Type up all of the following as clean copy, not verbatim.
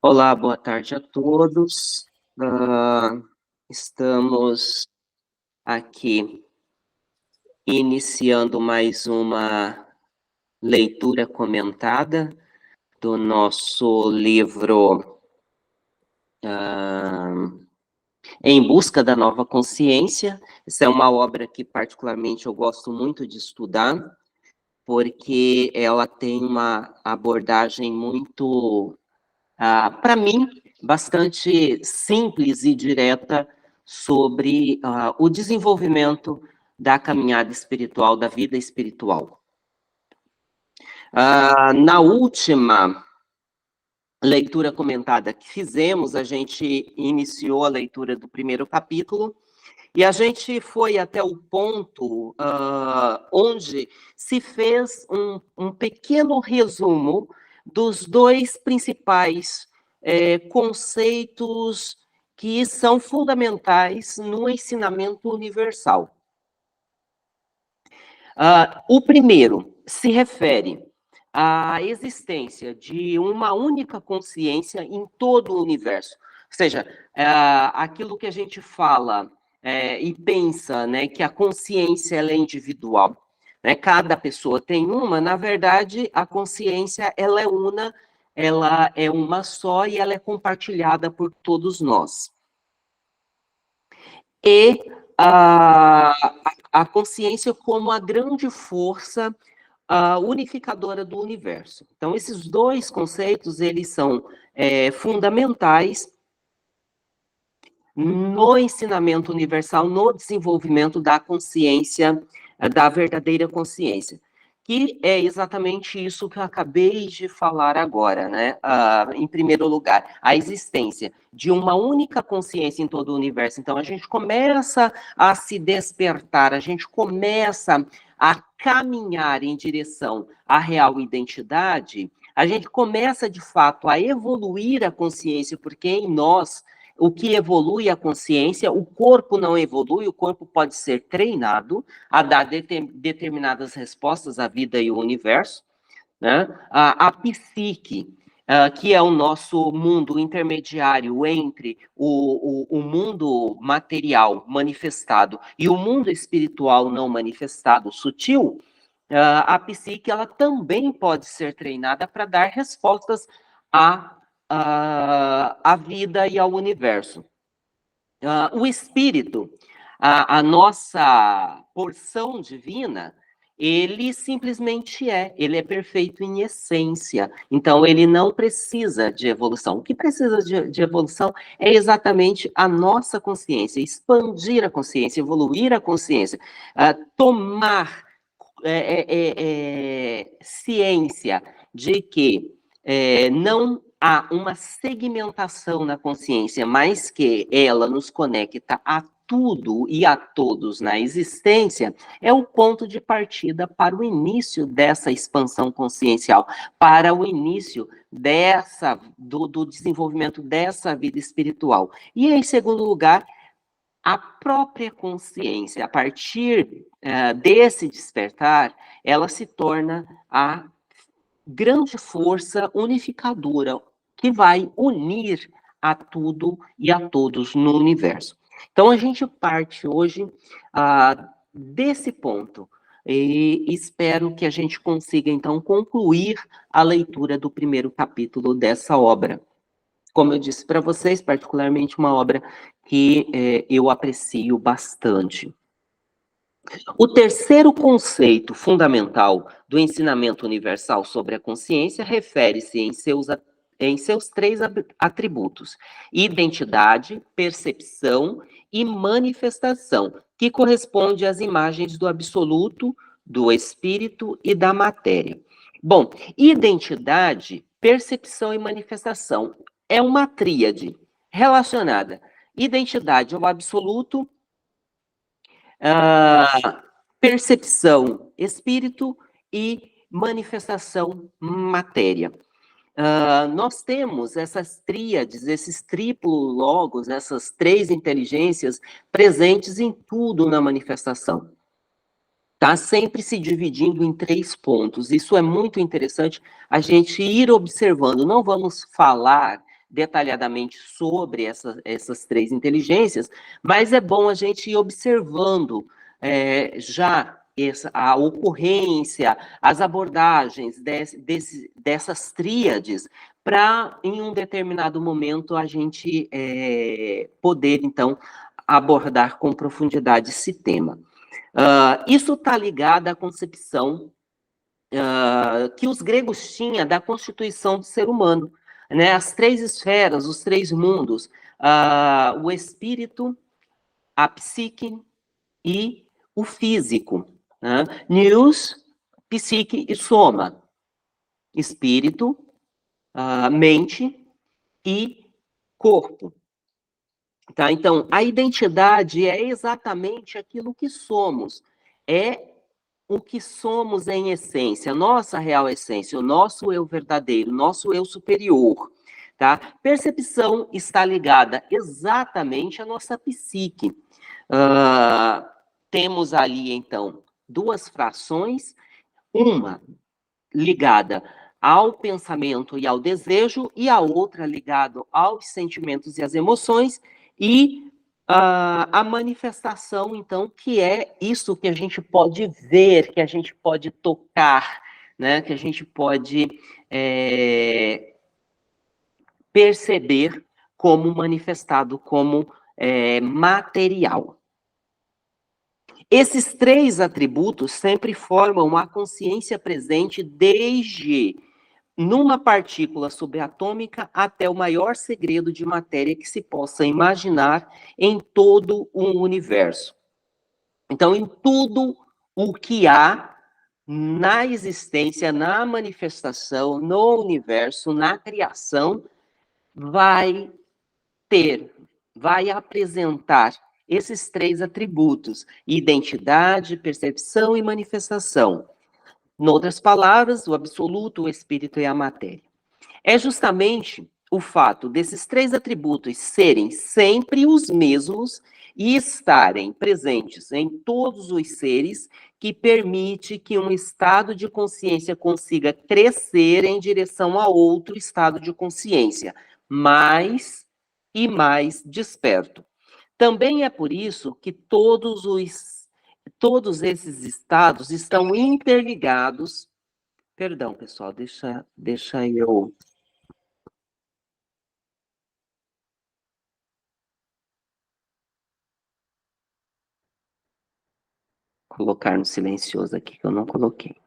Olá, boa tarde a todos. Estamos aqui iniciando mais uma leitura comentada do nosso livro Em Busca da Nova Consciência. Essa é uma obra que particularmente eu gosto muito de estudar, porque ela tem uma abordagem muito, para mim, bastante simples e direta sobre o desenvolvimento da caminhada espiritual, da vida espiritual. Na última leitura comentada que fizemos, a gente iniciou a leitura do primeiro capítulo e a gente foi até o ponto onde se fez um pequeno resumo dos dois principais conceitos que são fundamentais no ensinamento universal. O primeiro se refere à existência de uma única consciência em todo o universo. Ou seja, aquilo que a gente fala e pensa, né, que a consciência ela é individual. Né? Cada pessoa tem uma, na verdade, a consciência ela é una, ela é uma só e ela é compartilhada por todos nós. E a consciência como a grande força unificadora do universo. Então, esses dois conceitos, eles são fundamentais no ensinamento universal, no desenvolvimento da consciência, da verdadeira consciência, que é exatamente isso que eu acabei de falar agora, né? Em primeiro lugar, a existência de uma única consciência em todo o universo. Então, a gente começa a se despertar, a gente começa a caminhar em direção à real identidade, a gente começa, de fato, a evoluir a consciência, porque em nós o que evolui a consciência, o corpo não evolui, o corpo pode ser treinado a dar determinadas respostas à vida e ao universo, né? A psique, que é o nosso mundo intermediário entre o mundo material manifestado e o mundo espiritual não manifestado, sutil, a psique ela também pode ser treinada para dar respostas à vida e ao universo. O espírito, a nossa porção divina, ele simplesmente ele é perfeito em essência, então ele não precisa de evolução. O que precisa de evolução é exatamente a nossa consciência, expandir a consciência, evoluir a consciência, tomar ciência de que não há uma segmentação na consciência, mas que ela nos conecta a tudo e a todos na existência, é o ponto de partida para o início dessa expansão consciencial, para o início do desenvolvimento dessa vida espiritual. E, em segundo lugar, a própria consciência, a partir desse despertar, ela se torna a grande força unificadora que vai unir a tudo e a todos no universo. Então, a gente parte hoje desse ponto e espero que a gente consiga, então, concluir a leitura do primeiro capítulo dessa obra. Como eu disse para vocês, particularmente uma obra que eu aprecio bastante. O terceiro conceito fundamental do ensinamento universal sobre a consciência refere-se em seus três atributos: identidade, percepção e manifestação, que corresponde às imagens do absoluto, do espírito e da matéria. Bom, identidade, percepção e manifestação é uma tríade relacionada. Identidade ao absoluto, percepção, espírito e manifestação, matéria. Nós temos essas tríades, esses triplos logos, essas três inteligências presentes em tudo na manifestação. Tá sempre se dividindo em três pontos. Isso é muito interessante a gente ir observando. Não vamos falar detalhadamente sobre essas três inteligências, mas é bom a gente ir observando já a ocorrência, as abordagens dessas tríades, para, em um determinado momento, a gente poder, então, abordar com profundidade esse tema. Isso está ligado à concepção que os gregos tinham da constituição do ser humano, né? As três esferas, os três mundos, o espírito, a psique e o físico. Né? Nous, psique e soma. Espírito, mente e corpo. Tá? Então, a identidade é exatamente aquilo que somos. É o que somos em essência, nossa real essência, o nosso eu verdadeiro, nosso eu superior. Tá? Percepção está ligada exatamente à nossa psique. Temos ali, então, duas frações, uma ligada ao pensamento e ao desejo, e a outra ligada aos sentimentos e às emoções, e a manifestação, então, que é isso que a gente pode ver, que a gente pode tocar, né, que a gente pode perceber como manifestado, como material. Esses três atributos sempre formam a consciência presente desde numa partícula subatômica até o maior segredo de matéria que se possa imaginar em todo o universo. Então, em tudo o que há na existência, na manifestação, no universo, na criação, vai apresentar esses três atributos: identidade, percepção e manifestação. Em outras palavras, o absoluto, o espírito e a matéria. É justamente o fato desses três atributos serem sempre os mesmos e estarem presentes em todos os seres que permite que um estado de consciência consiga crescer em direção a outro estado de consciência, mais e mais desperto. Também é por isso que todos esses estados estão interligados. Perdão, pessoal, deixa eu colocar no silencioso aqui, que eu não coloquei.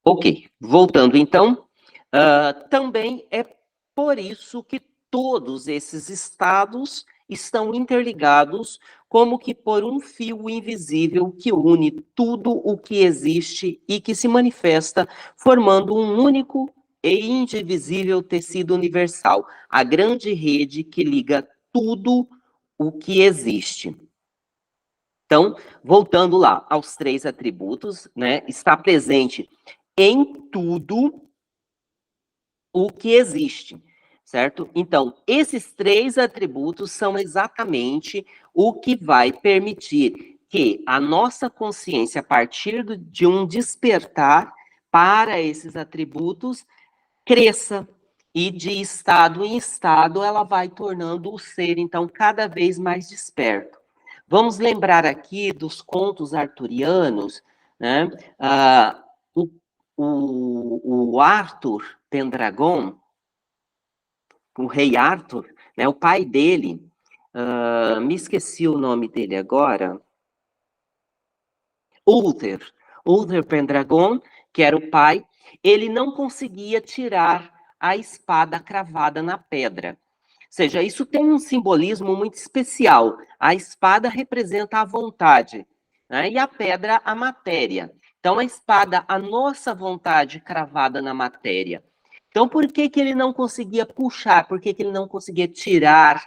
Ok, voltando então, também é por isso que todos esses estados estão interligados, como que por um fio invisível que une tudo o que existe e que se manifesta, formando um único e indivisível tecido universal, a grande rede que liga tudo o que existe. Então, voltando lá aos três atributos, né, está presente em tudo o que existe, certo? Então, esses três atributos são exatamente o que vai permitir que a nossa consciência, a partir de um despertar para esses atributos, cresça. E de estado em estado, ela vai tornando o ser, então, cada vez mais desperto. Vamos lembrar aqui dos contos arturianos, né? O Arthur Pendragon, o rei Arthur, né? O pai dele, me esqueci o nome dele agora, Uther Pendragon, que era o pai, ele não conseguia tirar a espada cravada na pedra. Ou seja, isso tem um simbolismo muito especial. A espada representa a vontade, né? E a pedra, a matéria. Então, a espada, a nossa vontade cravada na matéria. Então, por que ele não conseguia puxar? Por que ele não conseguia tirar,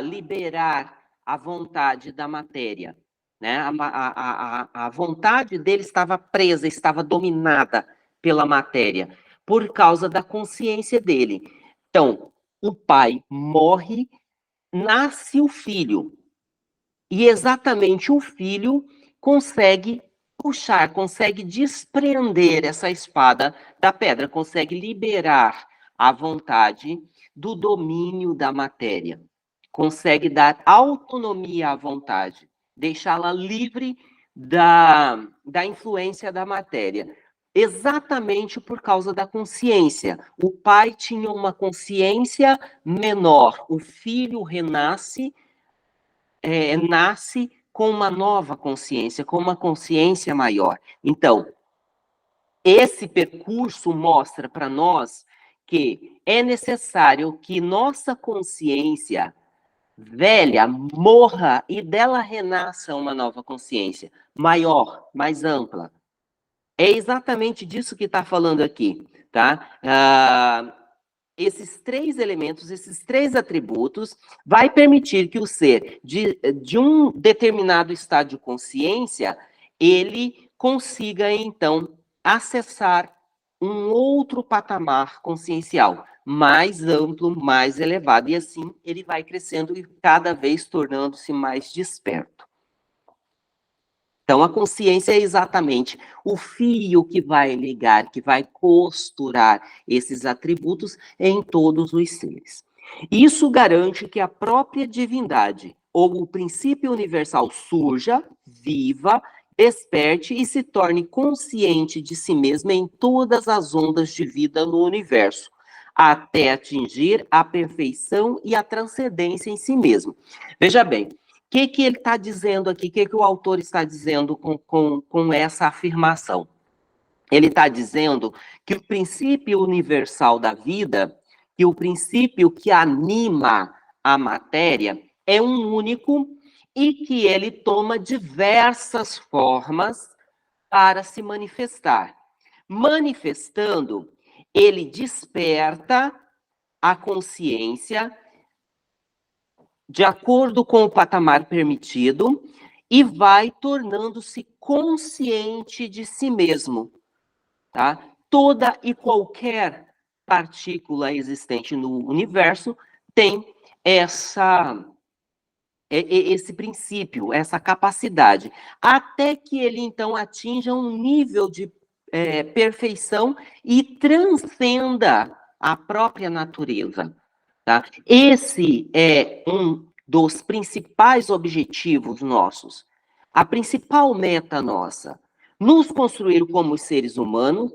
liberar a vontade da matéria? Né? A vontade dele estava presa, estava dominada pela matéria, por causa da consciência dele. Então, o pai morre, nasce o filho. E exatamente o filho consegue puxar, consegue desprender essa espada da pedra, consegue liberar a vontade do domínio da matéria, consegue dar autonomia à vontade, deixá-la livre da influência da matéria. Exatamente por causa da consciência. O pai tinha uma consciência menor, o filho renasce, nasce com uma nova consciência, com uma consciência maior. Então, esse percurso mostra para nós que é necessário que nossa consciência velha morra e dela renasça uma nova consciência, maior, mais ampla. É exatamente disso que está falando aqui, tá? Esses três elementos, esses três atributos, vai permitir que o ser de um determinado estado de consciência, ele consiga, então, acessar um outro patamar consciencial, mais amplo, mais elevado, e assim ele vai crescendo e cada vez tornando-se mais desperto. Então, a consciência é exatamente o fio que vai ligar, que vai costurar esses atributos em todos os seres. Isso garante que a própria divindade, ou o princípio universal, surja, viva, desperte e se torne consciente de si mesma em todas as ondas de vida no universo, até atingir a perfeição e a transcendência em si mesmo. Veja bem, que ele está dizendo aqui? O que o autor está dizendo com essa afirmação? Ele está dizendo que o princípio universal da vida, que o princípio que anima a matéria, é um único e que ele toma diversas formas para se manifestar. Manifestando, ele desperta a consciência de acordo com o patamar permitido, e vai tornando-se consciente de si mesmo, tá? Toda e qualquer partícula existente no universo tem esse princípio, essa capacidade, até que ele, então, atinja um nível de perfeição e transcenda a própria natureza. Tá? Esse é um dos principais objetivos nossos. A principal meta nossa, nos construir como seres humanos,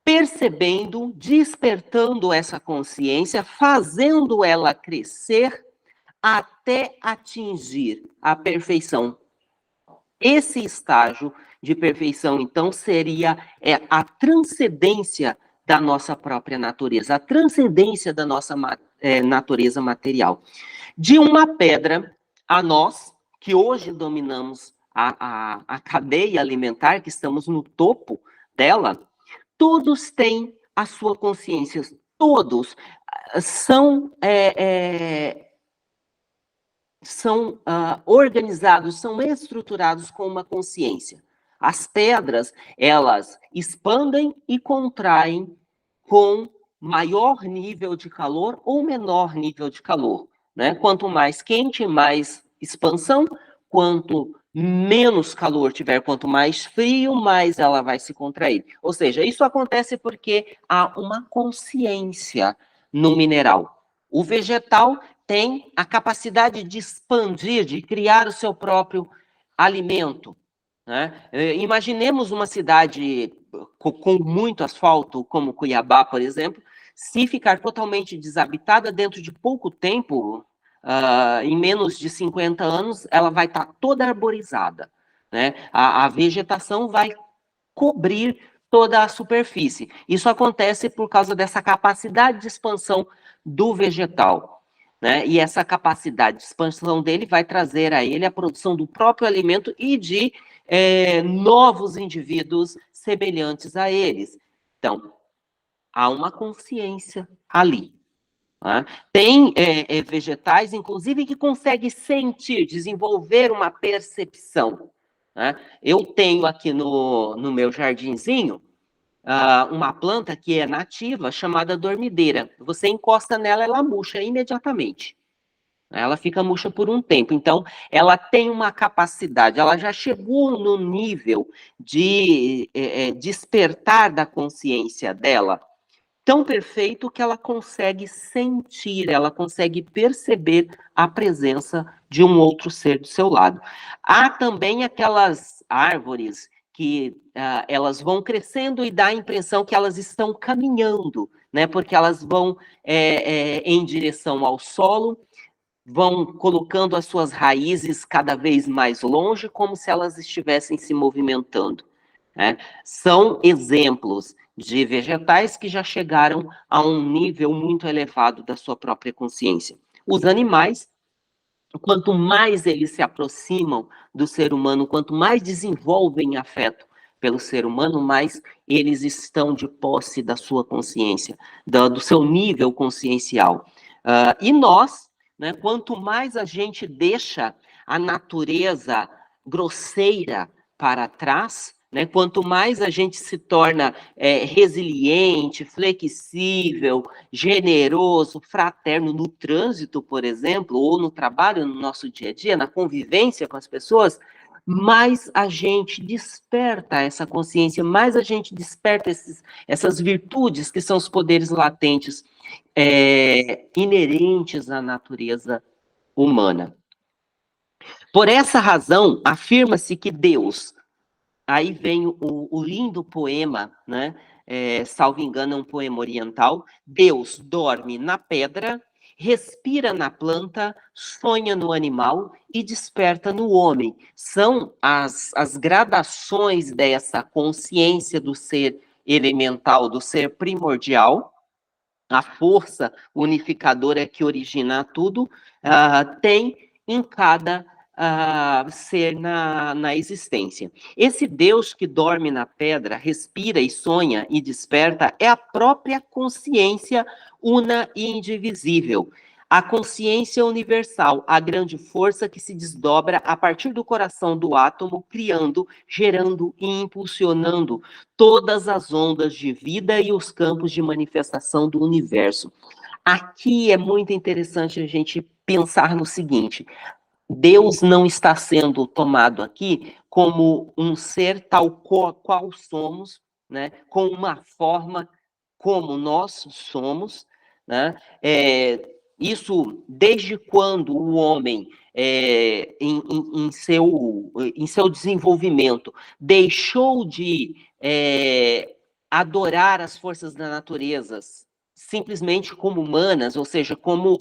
percebendo, despertando essa consciência, fazendo ela crescer até atingir a perfeição. Esse estágio de perfeição, então, seria a transcendência da nossa própria natureza, a transcendência da nossa natureza material. De uma pedra a nós, que hoje dominamos a cadeia alimentar, que estamos no topo dela, todos têm a sua consciência, todos são organizados, são estruturados com uma consciência. As pedras, elas expandem e contraem com maior nível de calor ou menor nível de calor, né? Quanto mais quente, mais expansão, quanto menos calor tiver, quanto mais frio, mais ela vai se contrair. Ou seja, isso acontece porque há uma consciência no mineral. O vegetal tem a capacidade de expandir, de criar o seu próprio alimento, né? Imaginemos uma cidade com muito asfalto, como Cuiabá, por exemplo, se ficar totalmente desabitada, dentro de pouco tempo, em menos de 50 anos, ela vai estar toda arborizada, né? A vegetação vai cobrir toda a superfície. Isso acontece por causa dessa capacidade de expansão do vegetal, né? E essa capacidade de expansão dele vai trazer a ele a produção do próprio alimento e de novos indivíduos semelhantes a eles. Então, há uma consciência ali. Né? Tem vegetais, inclusive, que conseguem sentir, desenvolver uma percepção. Né? Eu tenho aqui no meu jardinzinho uma planta que é nativa, chamada dormideira. Você encosta nela, ela murcha imediatamente. Ela fica murcha por um tempo. Então, ela tem uma capacidade, ela já chegou no nível de despertar da consciência dela tão perfeito que ela consegue sentir, ela consegue perceber a presença de um outro ser do seu lado. Há também aquelas árvores que elas vão crescendo e dá a impressão que elas estão caminhando, né? Porque elas vão em direção ao solo, vão colocando as suas raízes cada vez mais longe, como se elas estivessem se movimentando, né? São exemplos de vegetais que já chegaram a um nível muito elevado da sua própria consciência. Os animais, quanto mais eles se aproximam do ser humano, quanto mais desenvolvem afeto pelo ser humano, mais eles estão de posse da sua consciência, do seu nível consciencial. E nós, né, quanto mais a gente deixa a natureza grosseira para trás, né, quanto mais a gente se torna resiliente, flexível, generoso, fraterno no trânsito, por exemplo, ou no trabalho, no nosso dia a dia, na convivência com as pessoas, mais a gente desperta essa consciência, mais a gente desperta essas virtudes que são os poderes latentes inerentes à natureza humana. Por essa razão, afirma-se que Deus, aí vem o lindo poema, né? Salvo engano, é um poema oriental. Deus dorme na pedra, respira na planta, sonha no animal e desperta no homem. São as gradações dessa consciência do ser elemental, do ser primordial, a força unificadora que origina tudo, tem em cada ser na existência. Esse Deus que dorme na pedra, respira e sonha e desperta, é a própria consciência una e indivisível. A consciência universal, a grande força que se desdobra a partir do coração do átomo, criando, gerando e impulsionando todas as ondas de vida e os campos de manifestação do universo. Aqui é muito interessante a gente pensar no seguinte: Deus não está sendo tomado aqui como um ser tal qual somos, né? Com uma forma como nós somos, né? Isso desde quando o homem, em seu desenvolvimento, deixou de adorar as forças da natureza simplesmente como humanas, ou seja, como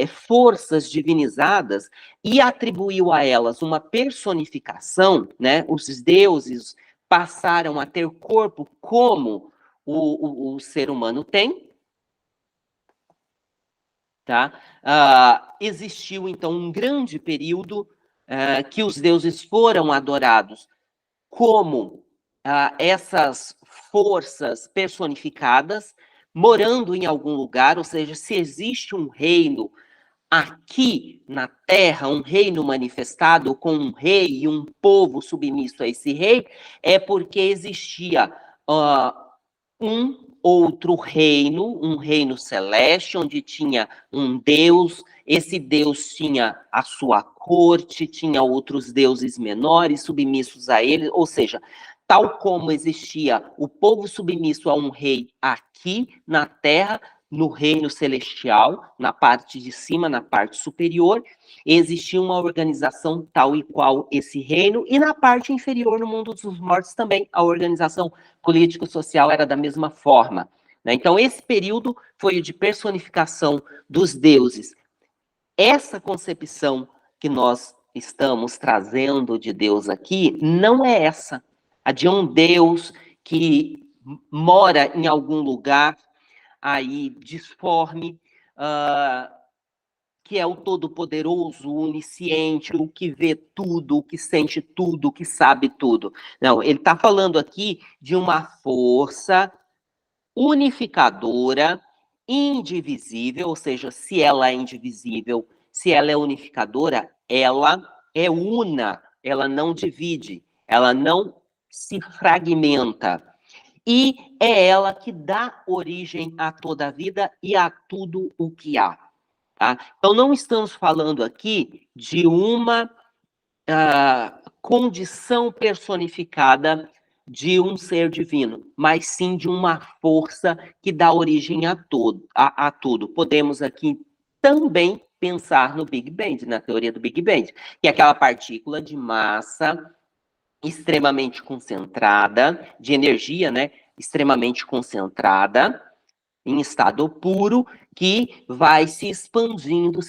forças divinizadas, e atribuiu a elas uma personificação, né? Os deuses passaram a ter corpo como o ser humano tem, tá? Existiu, então, um grande período que os deuses foram adorados como essas forças personificadas, morando em algum lugar, ou seja, se existe um reino aqui na Terra, um reino manifestado com um rei e um povo submisso a esse rei, é porque existia um outro reino, um reino celeste, onde tinha um Deus, esse Deus tinha a sua corte, tinha outros deuses menores submissos a ele, ou seja, tal como existia o povo submisso a um rei aqui na Terra, no reino celestial, na parte de cima, na parte superior, existia uma organização tal e qual esse reino, e na parte inferior, no mundo dos mortos também, a organização político-social era da mesma forma, né? Então, esse período foi o de personificação dos deuses. Essa concepção que nós estamos trazendo de Deus aqui não é essa, a de um Deus que mora em algum lugar aí disforme, que é o todo-poderoso, o onisciente, o que vê tudo, o que sente tudo, o que sabe tudo. Não, ele está falando aqui de uma força unificadora, indivisível, ou seja, se ela é indivisível, se ela é unificadora, ela é una, ela não divide, ela não se fragmenta. E é ela que dá origem a toda a vida e a tudo o que há. Tá? Então, não estamos falando aqui de uma condição personificada de um ser divino, mas sim de uma força que dá origem a tudo. Podemos aqui também pensar no Big Bang, na teoria do Big Bang, que é aquela partícula de massa extremamente concentrada, de energia, né, extremamente concentrada, em estado puro, que vai se expandindo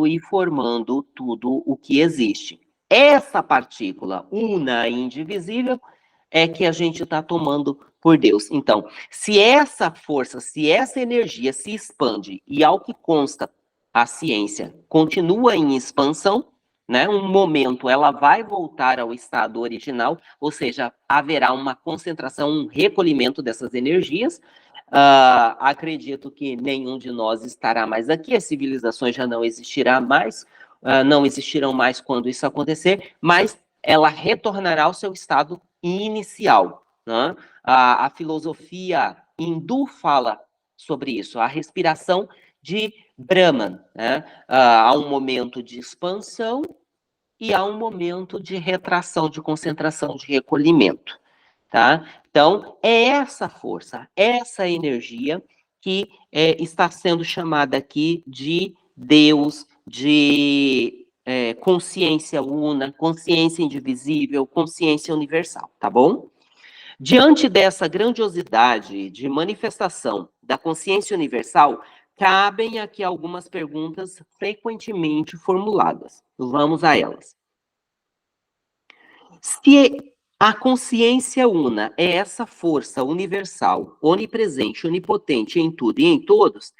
e formando tudo o que existe. Essa partícula una e indivisível é que a gente está tomando por Deus. Então, se essa força, se essa energia se expande, e ao que consta, a ciência continua em expansão, né? Um momento ela vai voltar ao estado original, ou seja, haverá uma concentração, um recolhimento dessas energias. Acredito que nenhum de nós estará mais aqui, as civilizações já não existirão mais, não existirão mais quando isso acontecer, mas ela retornará ao seu estado inicial. Né? A filosofia hindu fala sobre isso, a respiração de Brahman. Né? Há um momento de expansão e há um momento de retração, de concentração, de recolhimento. Tá? Então, é essa força, essa energia que está sendo chamada aqui de Deus, de consciência una, consciência indivisível, consciência universal, tá bom? Diante dessa grandiosidade de manifestação da consciência universal, cabem aqui algumas perguntas frequentemente formuladas. Vamos a elas. Se a consciência una é essa força universal, onipresente, onipotente em tudo e em todos,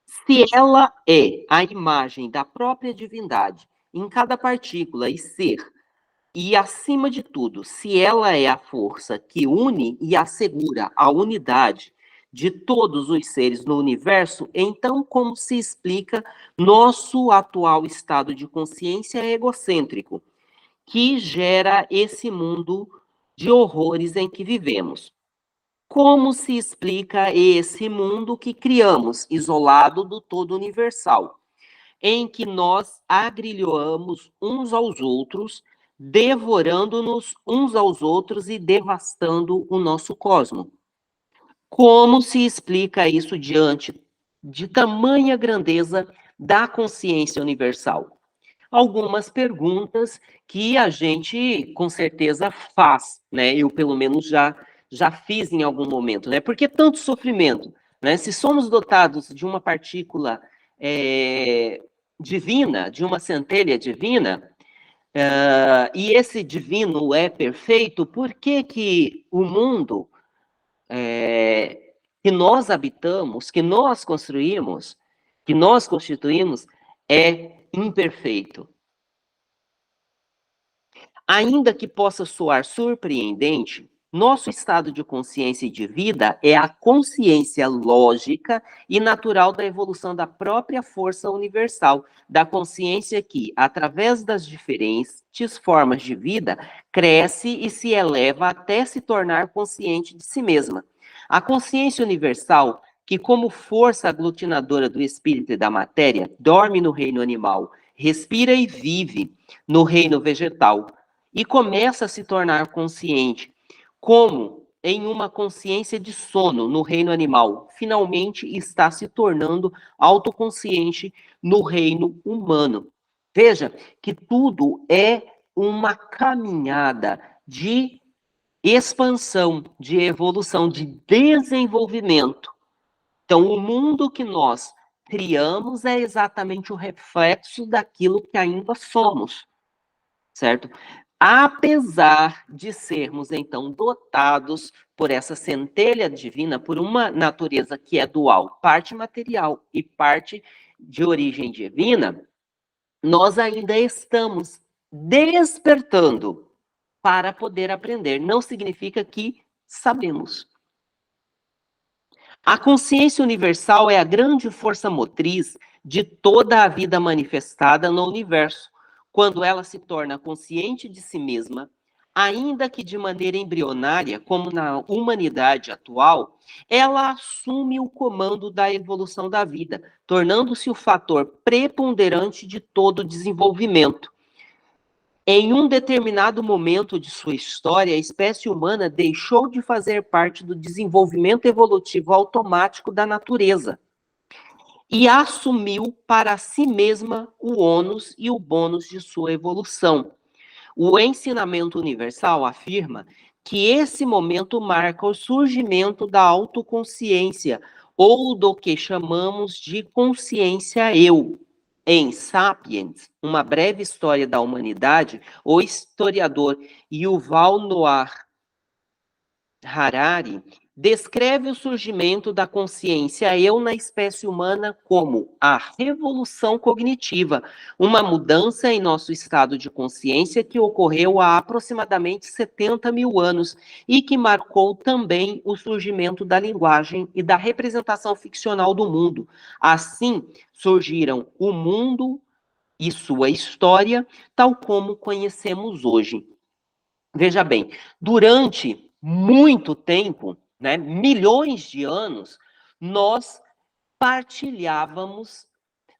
se ela é a imagem da própria divindade em cada partícula e ser, e acima de tudo, se ela é a força que une e assegura a unidade de todos os seres no universo, então como se explica nosso atual estado de consciência egocêntrico, que gera esse mundo de horrores em que vivemos? Como se explica esse mundo que criamos, isolado do todo universal, em que nós agrilhoamos uns aos outros, devorando-nos uns aos outros e devastando o nosso cosmo? Como se explica isso diante de tamanha grandeza da consciência universal? Algumas perguntas que a gente com certeza faz, né? Eu pelo menos já fiz em algum momento, né? Por que tanto sofrimento, né? Se somos dotados de uma partícula divina, de uma centelha divina, e esse divino é perfeito, por que que o mundo que nós habitamos, que nós construímos, que nós constituímos, é imperfeito? Ainda que possa soar surpreendente, nosso estado de consciência e de vida é a consciência lógica e natural da evolução da própria força universal, da consciência que, através das diferentes formas de vida, cresce e se eleva até se tornar consciente de si mesma. A consciência universal, que como força aglutinadora do espírito e da matéria, dorme no reino animal, respira e vive no reino vegetal, e começa a se tornar consciente, como em uma consciência de sono no reino animal, finalmente está se tornando autoconsciente no reino humano. Veja que tudo é uma caminhada de expansão, de evolução, de desenvolvimento. Então, o mundo que nós criamos é exatamente o reflexo daquilo que ainda somos, certo? Apesar de sermos, então, dotados por essa centelha divina, por uma natureza que é dual, parte material e parte de origem divina, nós ainda estamos despertando para poder aprender. Não significa que sabemos. A consciência universal é a grande força motriz de toda a vida manifestada no universo. Quando ela se torna consciente de si mesma, ainda que de maneira embrionária, como na humanidade atual, ela assume o comando da evolução da vida, tornando-se o fator preponderante de todo o desenvolvimento. Em um determinado momento de sua história, a espécie humana deixou de fazer parte do desenvolvimento evolutivo automático da natureza e assumiu para si mesma o ônus e o bônus de sua evolução. O ensinamento universal afirma que esse momento marca o surgimento da autoconsciência, ou do que chamamos de consciência eu. Em Sapiens, uma breve história da humanidade, o historiador Yuval Noah Harari descreve o surgimento da consciência eu na espécie humana como a revolução cognitiva, uma mudança em nosso estado de consciência que ocorreu há aproximadamente 70 mil anos e que marcou também o surgimento da linguagem e da representação ficcional do mundo. Assim, surgiram o mundo e sua história, tal como conhecemos hoje. Veja bem, durante muito tempo, né, milhões de anos, nós partilhávamos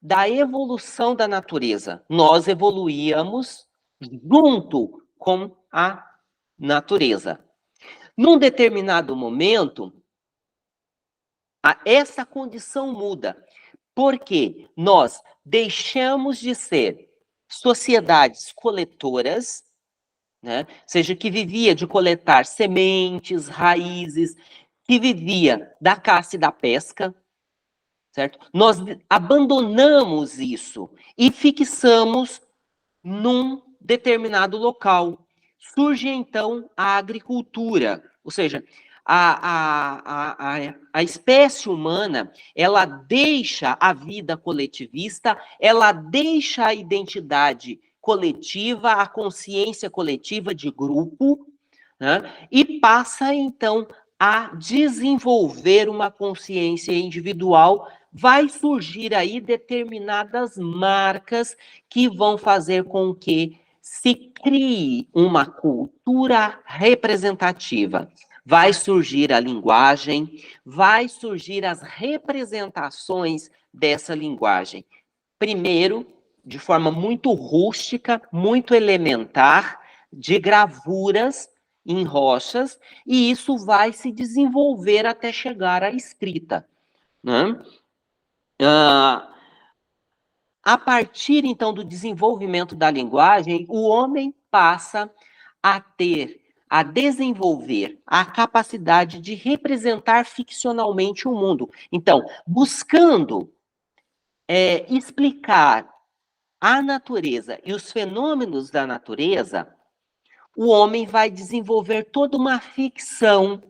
da evolução da natureza. Nós evoluíamos junto com a natureza. Num determinado momento, essa condição muda, porque nós deixamos de ser sociedades coletoras, né? Ou seja, que vivia de coletar sementes, raízes, que vivia da caça e da pesca, certo? Nós abandonamos isso e fixamos num determinado local. Surge, então, a agricultura, ou seja, a espécie humana, ela deixa a vida coletivista, ela deixa a identidade coletiva, a consciência coletiva de grupo, né? E passa, então, a desenvolver uma consciência individual. Vai surgir aí determinadas marcas que vão fazer com que se crie uma cultura representativa. Vai surgir a linguagem, vai surgir as representações dessa linguagem. Primeiro, de forma muito rústica, muito elementar, de gravuras em rochas, e isso vai se desenvolver até chegar à escrita, né? A partir, então, do desenvolvimento da linguagem, o homem passa a desenvolver a capacidade de representar ficcionalmente o mundo. Então, buscando explicar a natureza e os fenômenos da natureza, o homem vai desenvolver toda uma ficção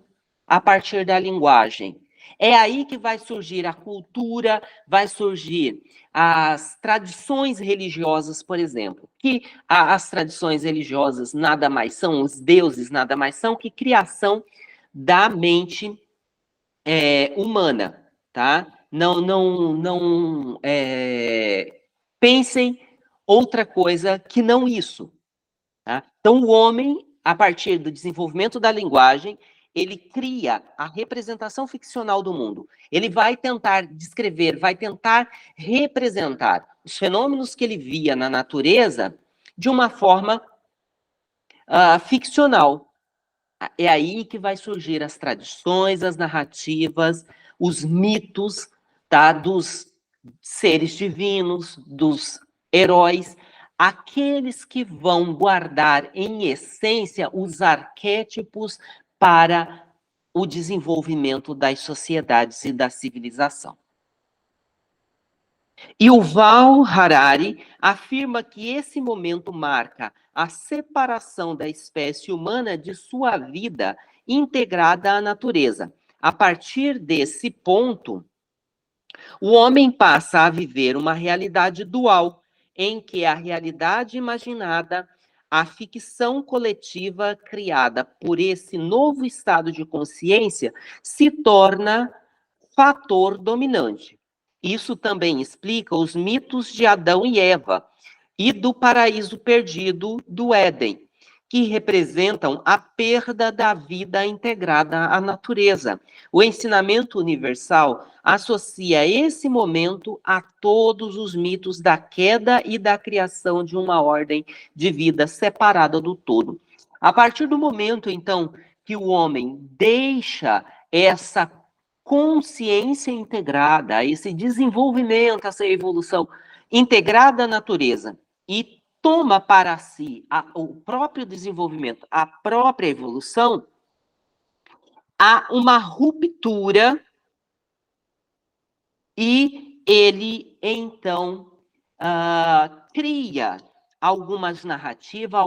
a partir da linguagem. É aí que vai surgir a cultura, vai surgir as tradições religiosas, por exemplo, que as tradições religiosas nada mais são, os deuses nada mais são que criação da mente humana, tá? Não pensem outra coisa que não isso. Tá? Então, o homem, a partir do desenvolvimento da linguagem, ele cria a representação ficcional do mundo. Ele vai tentar descrever, vai tentar representar os fenômenos que ele via na natureza de uma forma ficcional. É aí que vai surgir as tradições, as narrativas, os mitos, tá, dos seres divinos, dos heróis, aqueles que vão guardar em essência os arquétipos para o desenvolvimento das sociedades e da civilização. Yuval Harari afirma que esse momento marca a separação da espécie humana de sua vida integrada à natureza. A partir desse ponto, o homem passa a viver uma realidade dual, em que a realidade imaginada, a ficção coletiva criada por esse novo estado de consciência, se torna fator dominante. Isso também explica os mitos de Adão e Eva e do paraíso perdido do Éden, que representam a perda da vida integrada à natureza. O ensinamento universal associa esse momento a todos os mitos da queda e da criação de uma ordem de vida separada do todo. A partir do momento, então, que o homem deixa essa consciência integrada, esse desenvolvimento, essa evolução integrada à natureza e toma para si o próprio desenvolvimento, a própria evolução, há uma ruptura e ele, então, cria algumas narrativas,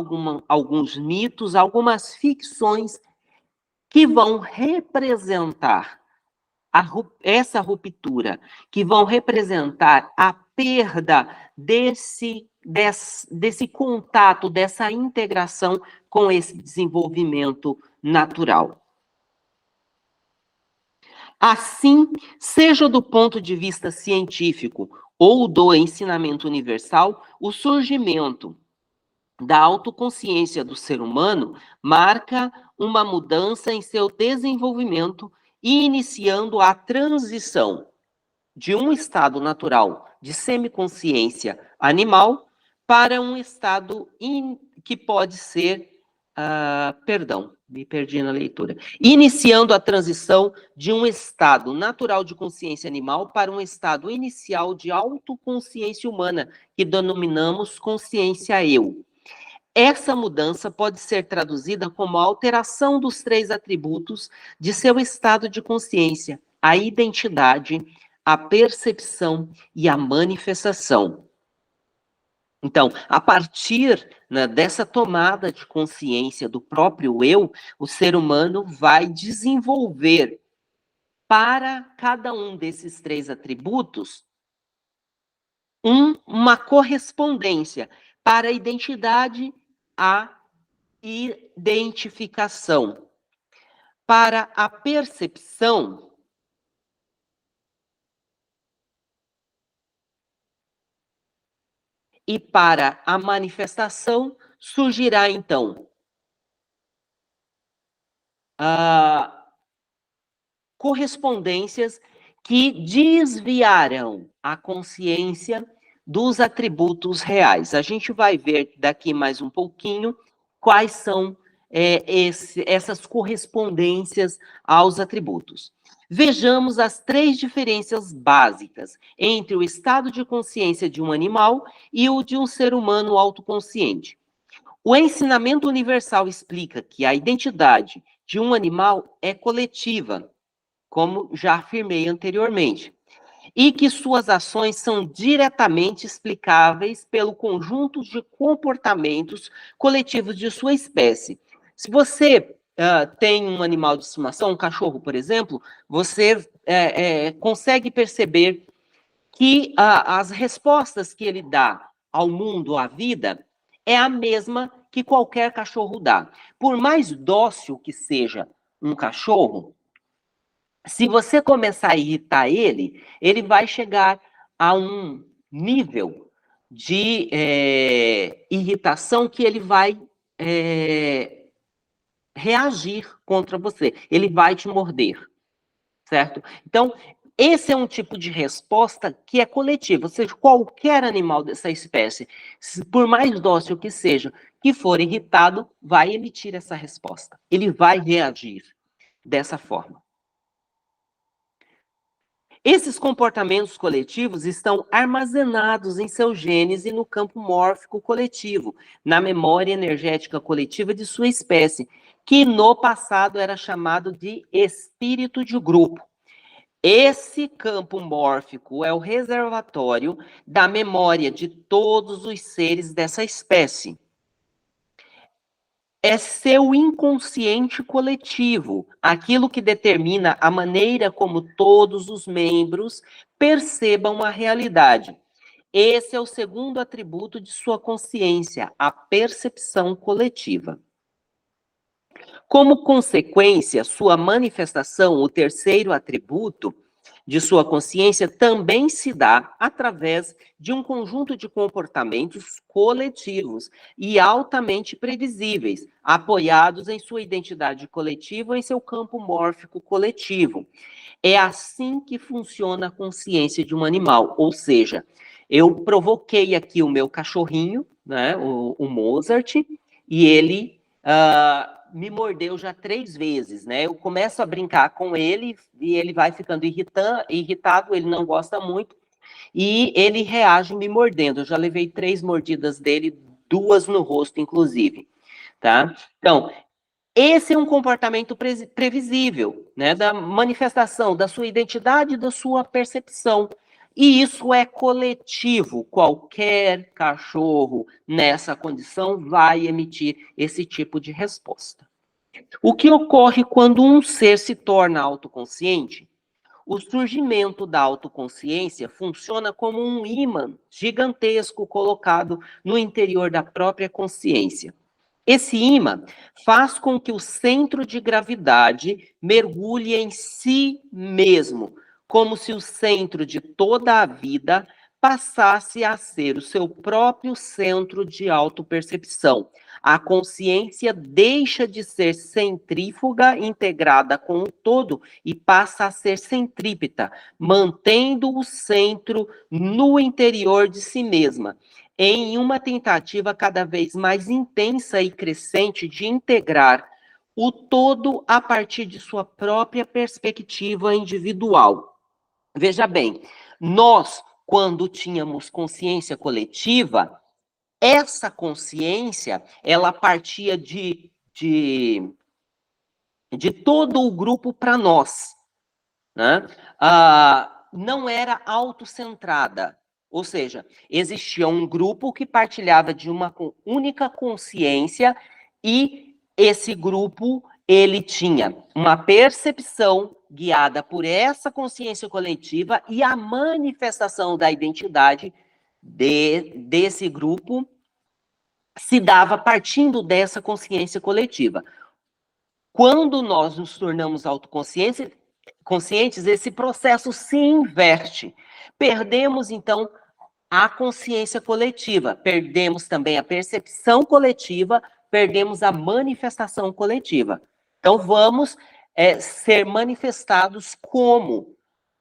alguns mitos, algumas ficções que vão representar essa ruptura, que vão representar a perda desse contato, dessa integração com esse desenvolvimento natural. Assim, seja do ponto de vista científico ou do ensinamento universal, o surgimento da autoconsciência do ser humano marca uma mudança em seu desenvolvimento, iniciando a transição de um estado natural de semiconsciência animal para um estado que pode ser, perdão, me perdi na leitura, iniciando a transição de um estado natural de consciência animal para um estado inicial de autoconsciência humana, que denominamos consciência eu. Essa mudança pode ser traduzida como a alteração dos 3 atributos de seu estado de consciência: a identidade, a percepção e a manifestação. Então, a partir, né, dessa tomada de consciência do próprio eu, o ser humano vai desenvolver para cada um desses 3 atributos uma correspondência para a identidade, a identificação. Para a percepção, e para a manifestação, surgirá, então, correspondências que desviarão a consciência dos atributos reais. A gente vai ver daqui mais um pouquinho quais são essas correspondências aos atributos. Vejamos as 3 diferenças básicas entre o estado de consciência de um animal e o de um ser humano autoconsciente. O ensinamento universal explica que a identidade de um animal é coletiva, como já afirmei anteriormente, e que suas ações são diretamente explicáveis pelo conjunto de comportamentos coletivos de sua espécie. Se você tem um animal de estimação, um cachorro, por exemplo, você consegue perceber que as respostas que ele dá ao mundo, à vida, é a mesma que qualquer cachorro dá. Por mais dócil que seja um cachorro, se você começar a irritar ele, ele vai chegar a um nível de irritação que ele vai reagir contra você. Ele vai te morder, certo? Então, esse é um tipo de resposta que é coletiva, ou seja, qualquer animal dessa espécie, por mais dócil que seja, que for irritado, vai emitir essa resposta. Ele vai reagir dessa forma. Esses comportamentos coletivos estão armazenados em seus genes e no campo mórfico coletivo, na memória energética coletiva de sua espécie, que no passado era chamado de espírito de grupo. Esse campo mórfico é o reservatório da memória de todos os seres dessa espécie. É seu inconsciente coletivo, aquilo que determina a maneira como todos os membros percebam a realidade. Esse é o segundo atributo de sua consciência, a percepção coletiva. Como consequência, sua manifestação, o terceiro atributo, de sua consciência também se dá através de um conjunto de comportamentos coletivos e altamente previsíveis, apoiados em sua identidade coletiva ou em seu campo mórfico coletivo. É assim que funciona a consciência de um animal, ou seja, eu provoquei aqui o meu cachorrinho, né, o Mozart, e ele me mordeu já 3 vezes, né? Eu começo a brincar com ele e ele vai ficando irritado, ele não gosta muito, e ele reage me mordendo. Eu já levei 3 mordidas dele, 2 no rosto, inclusive, tá? Então, esse é um comportamento previsível, né, da manifestação da sua identidade e da sua percepção. E isso é coletivo. Qualquer cachorro nessa condição vai emitir esse tipo de resposta. O que ocorre quando um ser se torna autoconsciente? O surgimento da autoconsciência funciona como um ímã gigantesco colocado no interior da própria consciência. Esse ímã faz com que o centro de gravidade mergulhe em si mesmo, como se o centro de toda a vida passasse a ser o seu próprio centro de autopercepção. A consciência deixa de ser centrífuga, integrada com o todo, e passa a ser centrípeta, mantendo o centro no interior de si mesma, em uma tentativa cada vez mais intensa e crescente de integrar o todo a partir de sua própria perspectiva individual. Veja bem, nós, quando tínhamos consciência coletiva, essa consciência, ela partia de todo o grupo para nós, né? Não era autocentrada, ou seja, existia um grupo que partilhava de uma única consciência e esse grupo, ele tinha uma percepção guiada por essa consciência coletiva e a manifestação da identidade desse grupo se dava partindo dessa consciência coletiva. Quando nós nos tornamos autoconscientes, esse processo se inverte. Perdemos, então, a consciência coletiva, perdemos também a percepção coletiva, perdemos a manifestação coletiva. Então, vamos ser manifestados como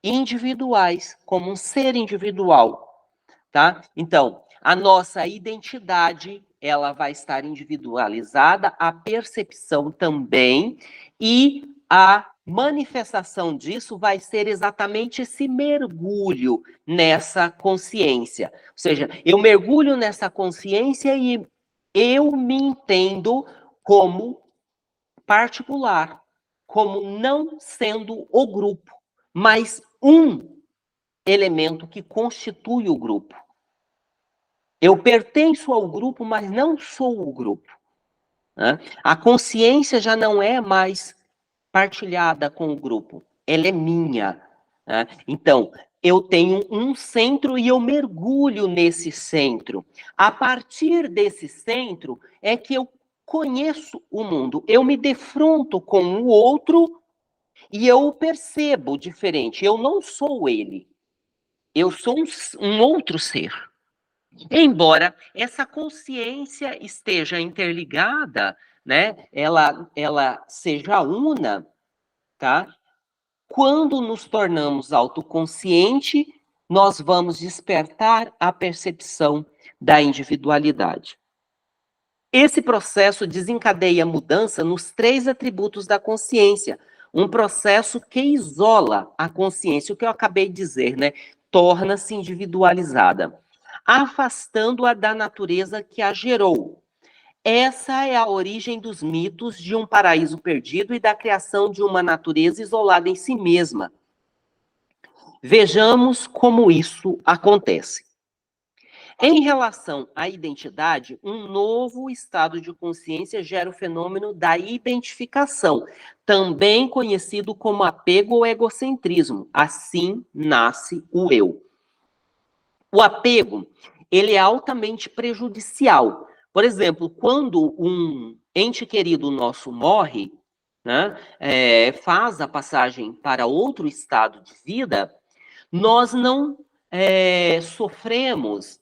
individuais, como um ser individual, tá? Então, a nossa identidade, ela vai estar individualizada, a percepção também, e a manifestação disso vai ser exatamente esse mergulho nessa consciência. Ou seja, eu mergulho nessa consciência e eu me entendo como particular, como não sendo o grupo, mas um elemento que constitui o grupo. Eu pertenço ao grupo, mas não sou o grupo, né? A consciência já não é mais partilhada com o grupo, ela é minha, né? Então, eu tenho um centro e eu mergulho nesse centro. A partir desse centro é que eu conheço o mundo, eu me defronto com o outro e eu o percebo diferente. Eu não sou ele, eu sou um outro ser. Embora essa consciência esteja interligada, né, ela seja una, tá? Quando nos tornamos autoconsciente, nós vamos despertar a percepção da individualidade. Esse processo desencadeia mudança nos 3 atributos da consciência, um processo que isola a consciência, o que eu acabei de dizer, né? Torna-se individualizada, afastando-a da natureza que a gerou. Essa é a origem dos mitos de um paraíso perdido e da criação de uma natureza isolada em si mesma. Vejamos como isso acontece. Em relação à identidade, um novo estado de consciência gera o fenômeno da identificação, também conhecido como apego ou egocentrismo. Assim nasce o eu. O apego, ele é altamente prejudicial. Por exemplo, quando um ente querido nosso morre, né, faz a passagem para outro estado de vida, nós não sofremos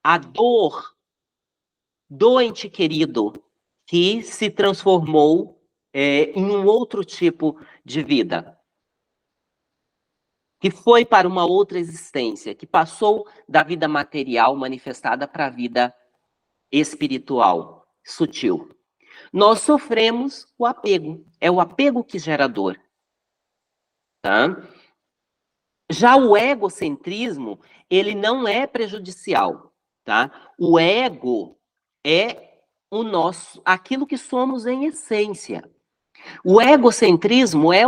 a dor do ente querido que se transformou em um outro tipo de vida, que foi para uma outra existência, que passou da vida material manifestada para a vida espiritual, sutil. Nós sofremos o apego, é o apego que gera dor. Tá? Já o egocentrismo, ele não é prejudicial, tá? O ego é aquilo que somos em essência. O egocentrismo é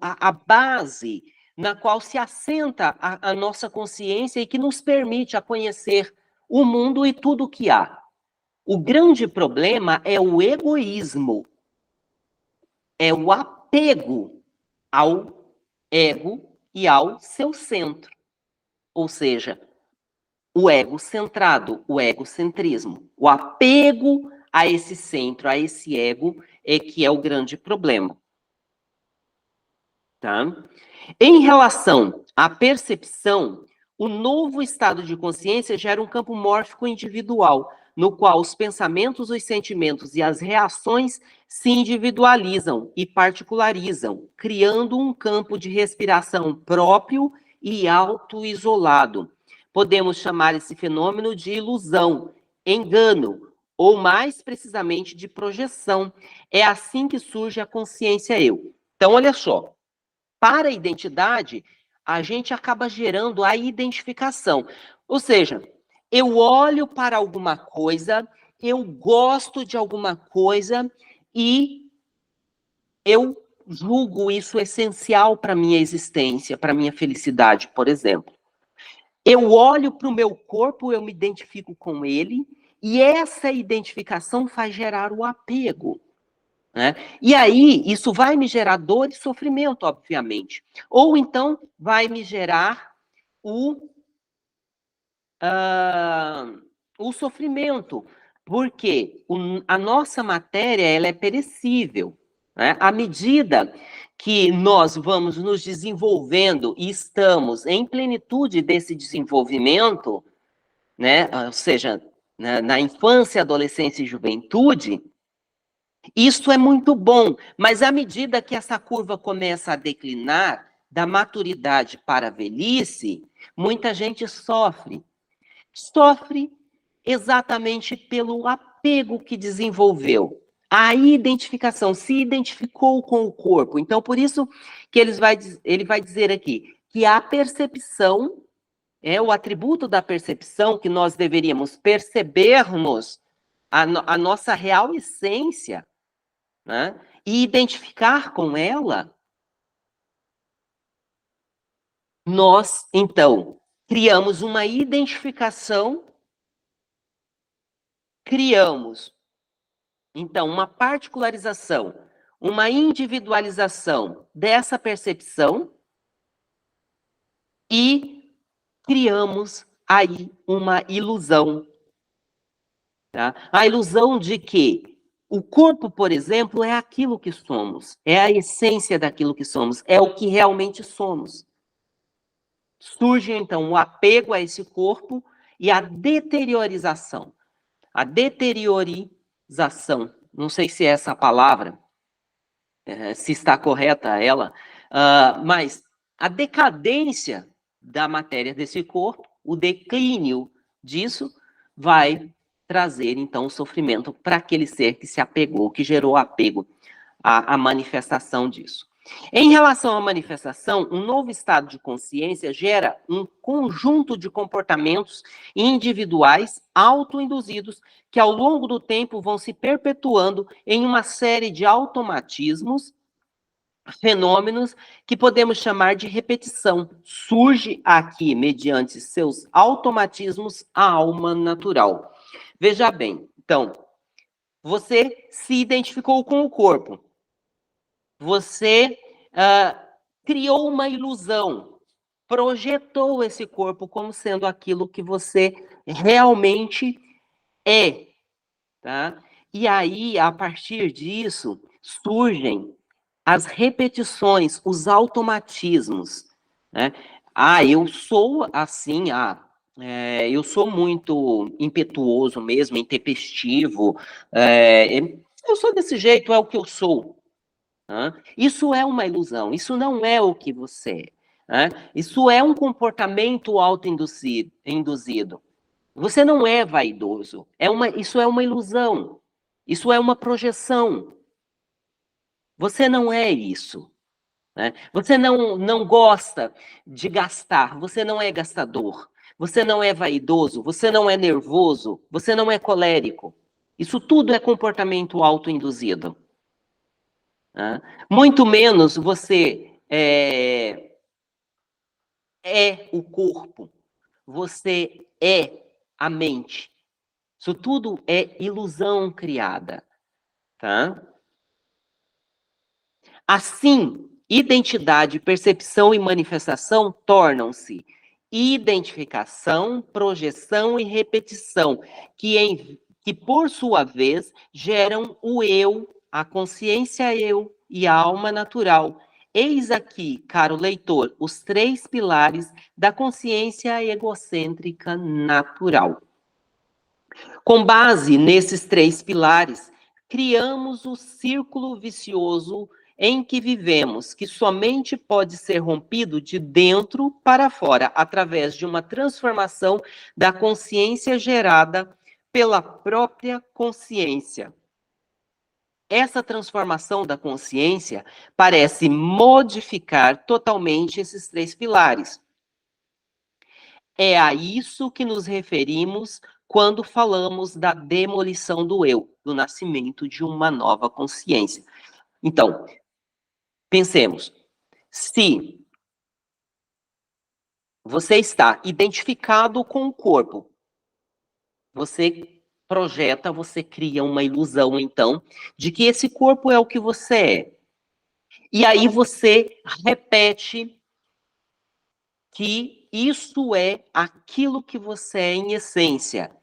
a base na qual se assenta a nossa consciência e que nos permite a conhecer o mundo e tudo o que há. O grande problema é o egoísmo, é o apego ao ego e ao seu centro. Ou seja, o ego centrado, o egocentrismo. O apego a esse centro, a esse ego, é que é o grande problema. Tá? Em relação à percepção, o novo estado de consciência gera um campo mórfico individual, no qual os pensamentos, os sentimentos e as reações se individualizam e particularizam, criando um campo de respiração próprio e auto-isolado. Podemos chamar esse fenômeno de ilusão, engano, ou mais precisamente de projeção. É assim que surge a consciência eu. Então, olha só. Para a identidade, a gente acaba gerando a identificação. Ou seja, eu olho para alguma coisa, eu gosto de alguma coisa e eu julgo isso essencial para a minha existência, para a minha felicidade, por exemplo. Eu olho para o meu corpo, eu me identifico com ele, e essa identificação faz gerar o apego. Né? E aí, isso vai me gerar dor e sofrimento, obviamente. Ou então, vai me gerar o sofrimento, porque a nossa matéria ela é perecível. Né? À medida que nós vamos nos desenvolvendo e estamos em plenitude desse desenvolvimento, né? Ou seja, na infância, adolescência e juventude, isso é muito bom, mas à medida que essa curva começa a declinar, da maturidade para a velhice, muita gente sofre. Sofre exatamente pelo apego que desenvolveu. A identificação, se identificou com o corpo. Então, por isso que ele vai dizer aqui que a percepção, o atributo da percepção, que nós deveríamos percebermos a nossa real essência, né? E identificar com ela, nós, então, criamos uma identificação, criamos, então, uma particularização, uma individualização dessa percepção e criamos aí uma ilusão. Tá? A ilusão de que o corpo, por exemplo, é aquilo que somos, é a essência daquilo que somos, é o que realmente somos. Surge, então, o apego a esse corpo e a deteriorização. A deteriorização, não sei se é essa a palavra, se está correta ela, mas a decadência da matéria desse corpo, o declínio disso, vai trazer, então, o sofrimento para aquele ser que se apegou, que gerou apego à manifestação disso. Em relação à manifestação, um novo estado de consciência gera um conjunto de comportamentos individuais autoinduzidos que, ao longo do tempo, vão se perpetuando em uma série de automatismos, fenômenos que podemos chamar de repetição. Surge aqui, mediante seus automatismos, a alma natural. Veja bem, então, você se identificou com o corpo. Você criou uma ilusão, projetou esse corpo como sendo aquilo que você realmente é, tá? E aí, a partir disso, surgem as repetições, os automatismos, né? Ah, eu sou assim, eu sou muito impetuoso mesmo, intempestivo, eu sou desse jeito, é o que eu sou. Né? Isso é uma ilusão, isso não é o que você é. Né? Isso é um comportamento autoinduzido. Você não é vaidoso, isso é uma ilusão, isso é uma projeção. Você não é isso. Né? Você não gosta de gastar, você não é gastador, você não é vaidoso, você não é nervoso, você não é colérico. Isso tudo é comportamento autoinduzido. Né? Muito menos você é o corpo, você é a mente. Isso tudo é ilusão criada. Tá? Assim, identidade, percepção e manifestação tornam-se identificação, projeção e repetição, que por sua vez geram o eu, a consciência eu e a alma natural. Eis aqui, caro leitor, os três pilares da consciência egocêntrica natural. Com base nesses três pilares, criamos o círculo vicioso em que vivemos, que somente pode ser rompido de dentro para fora, através de uma transformação da consciência gerada pela própria consciência. Essa transformação da consciência parece modificar totalmente esses três pilares. É a isso que nos referimos quando falamos da demolição do eu, do nascimento de uma nova consciência. Então, pensemos, se você está identificado com o corpo, você projeta, você cria uma ilusão, então, de que esse corpo é o que você é. E aí você repete que isso é aquilo que você é em essência.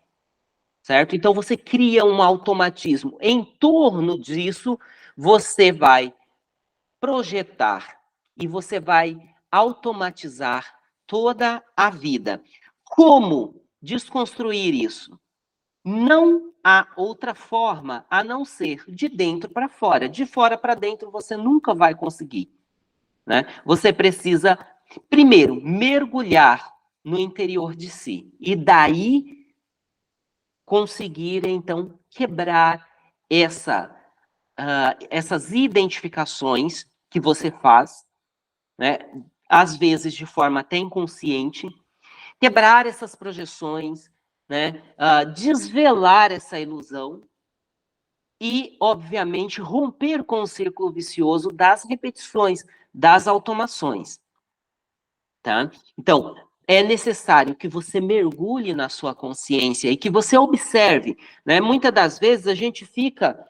Certo? Então você cria um automatismo. Em torno disso, você vai projetar e você vai automatizar toda a vida. Como desconstruir isso? Não há outra forma a não ser de dentro para fora. De fora para dentro você nunca vai conseguir. Né? Você precisa, primeiro, mergulhar no interior de si. E daí conseguir, então, quebrar essas identificações que você faz, né, às vezes de forma até inconsciente, quebrar essas projeções, né, desvelar essa ilusão e, obviamente, romper com o círculo vicioso das repetições, das automações. Tá? Então, é necessário que você mergulhe na sua consciência e que você observe. Né? Muitas das vezes a gente fica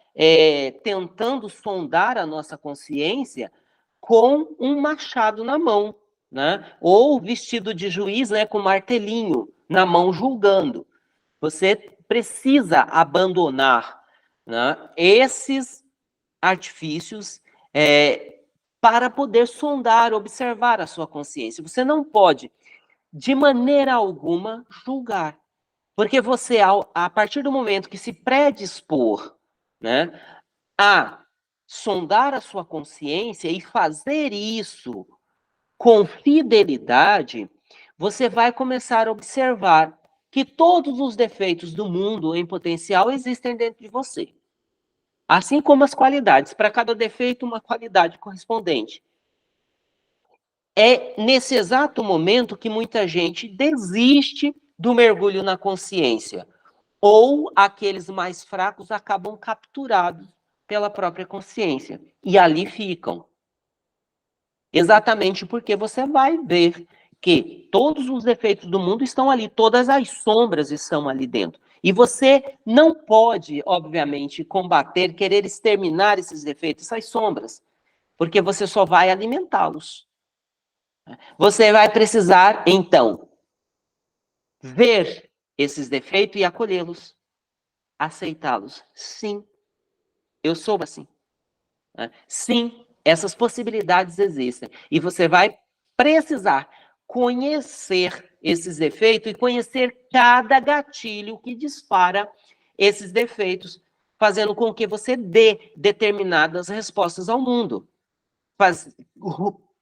tentando sondar a nossa consciência com um machado na mão, né? Ou vestido de juiz, né, com martelinho na mão julgando. Você precisa abandonar, né, esses artifícios para poder sondar, observar a sua consciência. Você não pode, de maneira alguma, julgar. Porque você, a partir do momento que se predispor, né, a sondar a sua consciência e fazer isso com fidelidade, você vai começar a observar que todos os defeitos do mundo em potencial existem dentro de você. Assim como as qualidades, para cada defeito, uma qualidade correspondente. É nesse exato momento que muita gente desiste do mergulho na consciência. Ou aqueles mais fracos acabam capturados pela própria consciência. E ali ficam. Exatamente porque você vai ver que todos os defeitos do mundo estão ali, todas as sombras estão ali dentro. E você não pode, obviamente, combater, querer exterminar esses defeitos, essas sombras, porque você só vai alimentá-los. Você vai precisar, então, ver esses defeitos e acolhê-los, aceitá-los. Sim, eu sou assim. né? Sim, essas possibilidades existem. E você vai precisar conhecer esses defeitos e conhecer cada gatilho que dispara esses defeitos, fazendo com que você dê determinadas respostas ao mundo.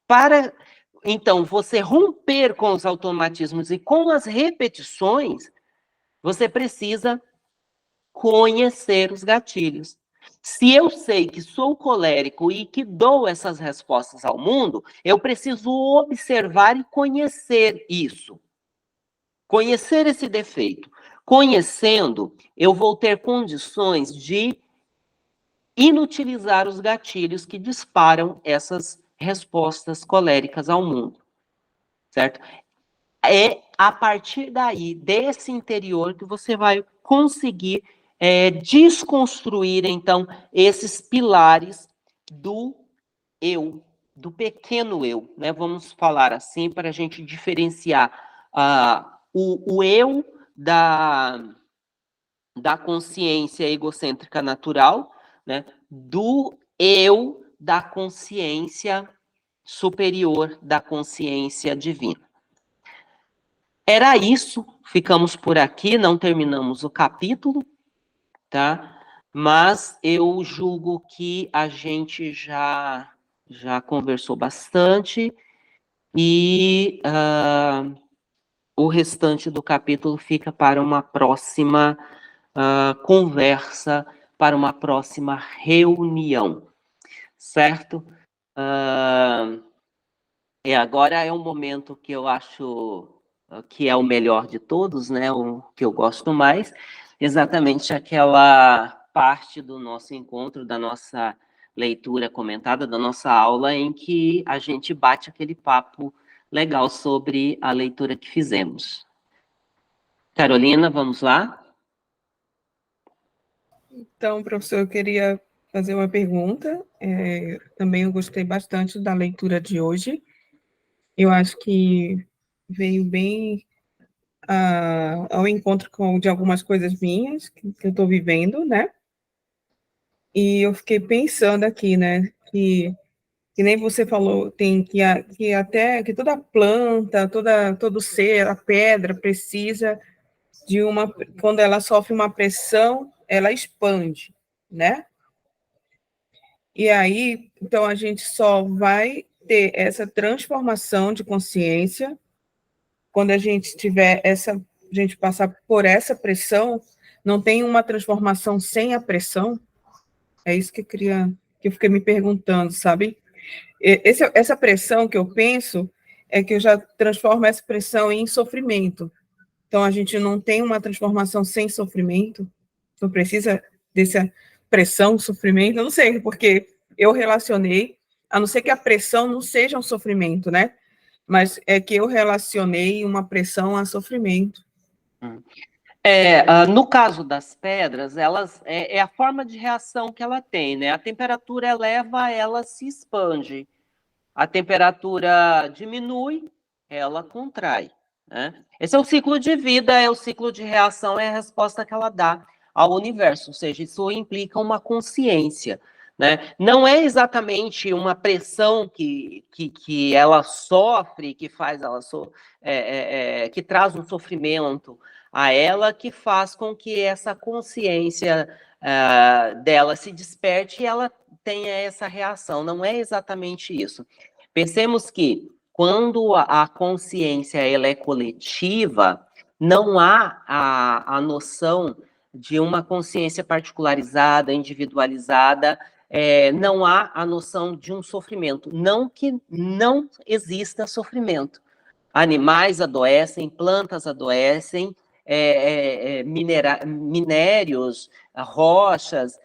Para, então, você romper com os automatismos e com as repetições, você precisa conhecer os gatilhos. Se eu sei que sou colérico e que dou essas respostas ao mundo, eu preciso observar e conhecer isso. Conhecer esse defeito. Conhecendo, eu vou ter condições de inutilizar os gatilhos que disparam essas respostas coléricas ao mundo. Certo? É a partir daí, desse interior, que você vai conseguir desconstruir, então, esses pilares do eu, do pequeno eu, né? Vamos falar assim, para a gente diferenciar o eu da consciência egocêntrica natural, né? Do eu da consciência superior, da consciência divina. Era isso, ficamos por aqui, não terminamos o capítulo, tá? Mas eu julgo que a gente já conversou bastante e o restante do capítulo fica para uma próxima conversa, para uma próxima reunião, certo? Agora é um momento que eu acho que é o melhor de todos, né? O que eu gosto mais, exatamente aquela parte do nosso encontro, da nossa leitura comentada, da nossa aula, em que a gente bate aquele papo legal sobre a leitura que fizemos. Carolina, vamos lá? Então, professor, eu queria fazer uma pergunta. Também eu gostei bastante da leitura de hoje. Eu acho que veio bem ao encontro de algumas coisas minhas que eu estou vivendo, né? E eu fiquei pensando aqui, né? Que nem você falou, tem que até que toda planta, todo ser, a pedra precisa de uma, quando ela sofre uma pressão, ela expande, né? E aí, então a gente só vai ter essa transformação de consciência quando a gente tiver a gente passar por essa pressão. Não tem uma transformação sem a pressão. É isso que eu fiquei me perguntando, sabe? Essa pressão que eu penso é que eu já transformo essa pressão em sofrimento. Então, a gente não tem uma transformação sem sofrimento. Não precisa dessa pressão, sofrimento. Eu não sei, porque eu relacionei, a não ser que a pressão não seja um sofrimento, né? Mas é que eu relacionei uma pressão a sofrimento. No caso das pedras, elas é a forma de reação que ela tem, né? A temperatura eleva, ela se expande. A temperatura diminui, ela contrai, né? Esse é o ciclo de vida, é o ciclo de reação, é a resposta que ela dá ao universo, ou seja, isso implica uma consciência, né? Não é exatamente uma pressão que ela sofre, que faz ela que traz um sofrimento a ela, que faz com que essa consciência dela se desperte e ela tenha essa reação. Não é exatamente isso. Pensemos que quando a consciência ela é coletiva, não há a noção de uma consciência particularizada, individualizada, não há a noção de um sofrimento. Não que não exista sofrimento. Animais adoecem, plantas adoecem, minérios, rochas,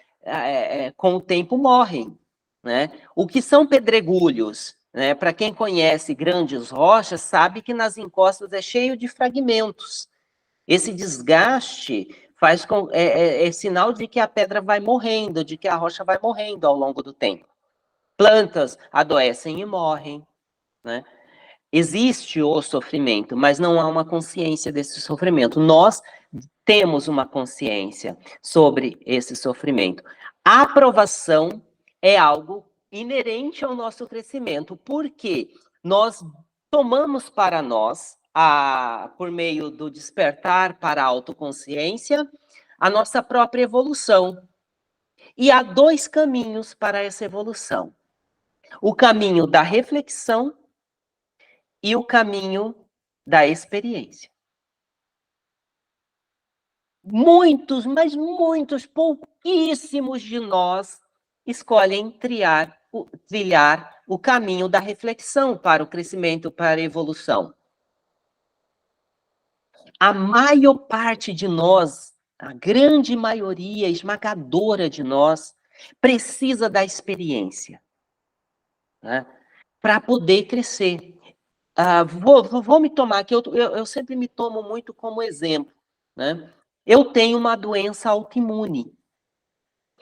com o tempo morrem, né? O que são pedregulhos? Né? Para quem conhece grandes rochas, sabe que nas encostas é cheio de fragmentos. Esse desgaste é sinal de que a pedra vai morrendo, de que a rocha vai morrendo ao longo do tempo. Plantas adoecem e morrem, né? Existe o sofrimento, mas não há uma consciência desse sofrimento. Nós temos uma consciência sobre esse sofrimento. A aprovação é algo inerente ao nosso crescimento, porque nós tomamos para nós, por meio do despertar para a autoconsciência, a nossa própria evolução. E há dois caminhos para essa evolução. O caminho da reflexão e o caminho da experiência. Muitos, mas muitos, pouquíssimos de nós escolhem trilhar o caminho da reflexão para o crescimento, para a evolução. A maior parte de nós, a grande maioria esmagadora de nós, precisa da experiência, né, para poder crescer. Vou me tomar aqui, eu sempre me tomo muito como exemplo, né? Eu tenho uma doença autoimune.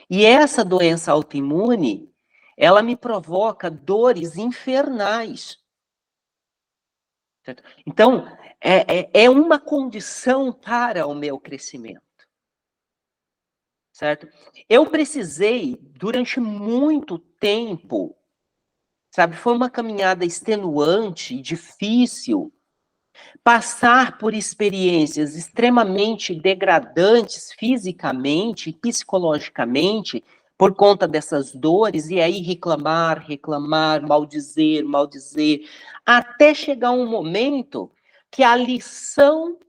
E essa doença autoimune, ela me provoca dores infernais. Certo? Então, é uma condição para o meu crescimento. Certo? Eu precisei, durante muito tempo, sabe, foi uma caminhada extenuante, difícil, passar por experiências extremamente degradantes fisicamente e psicologicamente por conta dessas dores, e aí reclamar, maldizer, até chegar um momento que a lição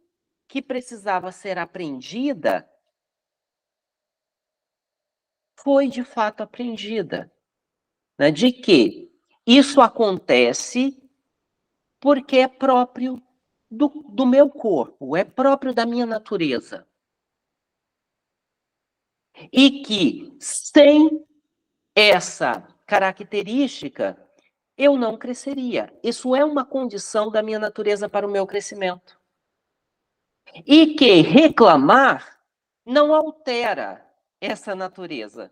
que precisava ser aprendida foi de fato aprendida, né? De que isso acontece porque é próprio do meu corpo, é próprio da minha natureza. E que, sem essa característica, eu não cresceria. Isso é uma condição da minha natureza para o meu crescimento. E que reclamar não altera essa natureza.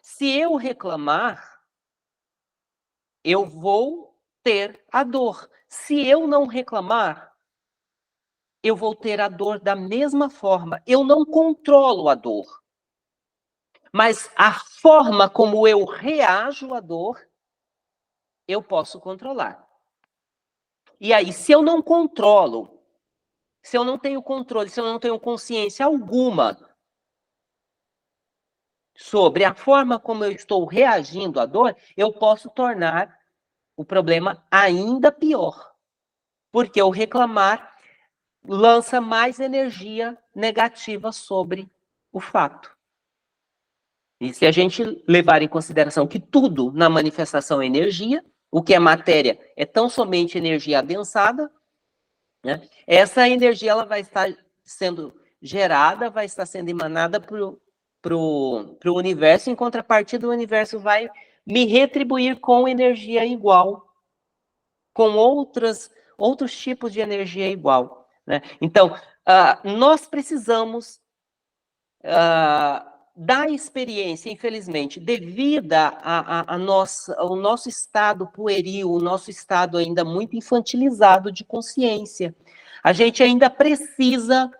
Se eu reclamar, eu vou ter a dor. Se eu não reclamar, eu vou ter a dor da mesma forma. Eu não controlo a dor. Mas a forma como eu reajo à dor, eu posso controlar. E aí, se eu não controlo, se eu não tenho controle, se eu não tenho consciência alguma sobre a forma como eu estou reagindo à dor, eu posso tornar o problema ainda pior. Porque o reclamar lança mais energia negativa sobre o fato. E se a gente levar em consideração que tudo na manifestação é energia, o que é matéria é tão somente energia adensada, né? Essa energia ela vai estar sendo gerada, vai estar sendo emanada para o universo, em contrapartida o universo vai me retribuir com energia igual, com outros tipos de energia igual, né? Então, nós precisamos da experiência, infelizmente, devido ao nosso estado pueril, o nosso estado ainda muito infantilizado de consciência. A gente ainda precisa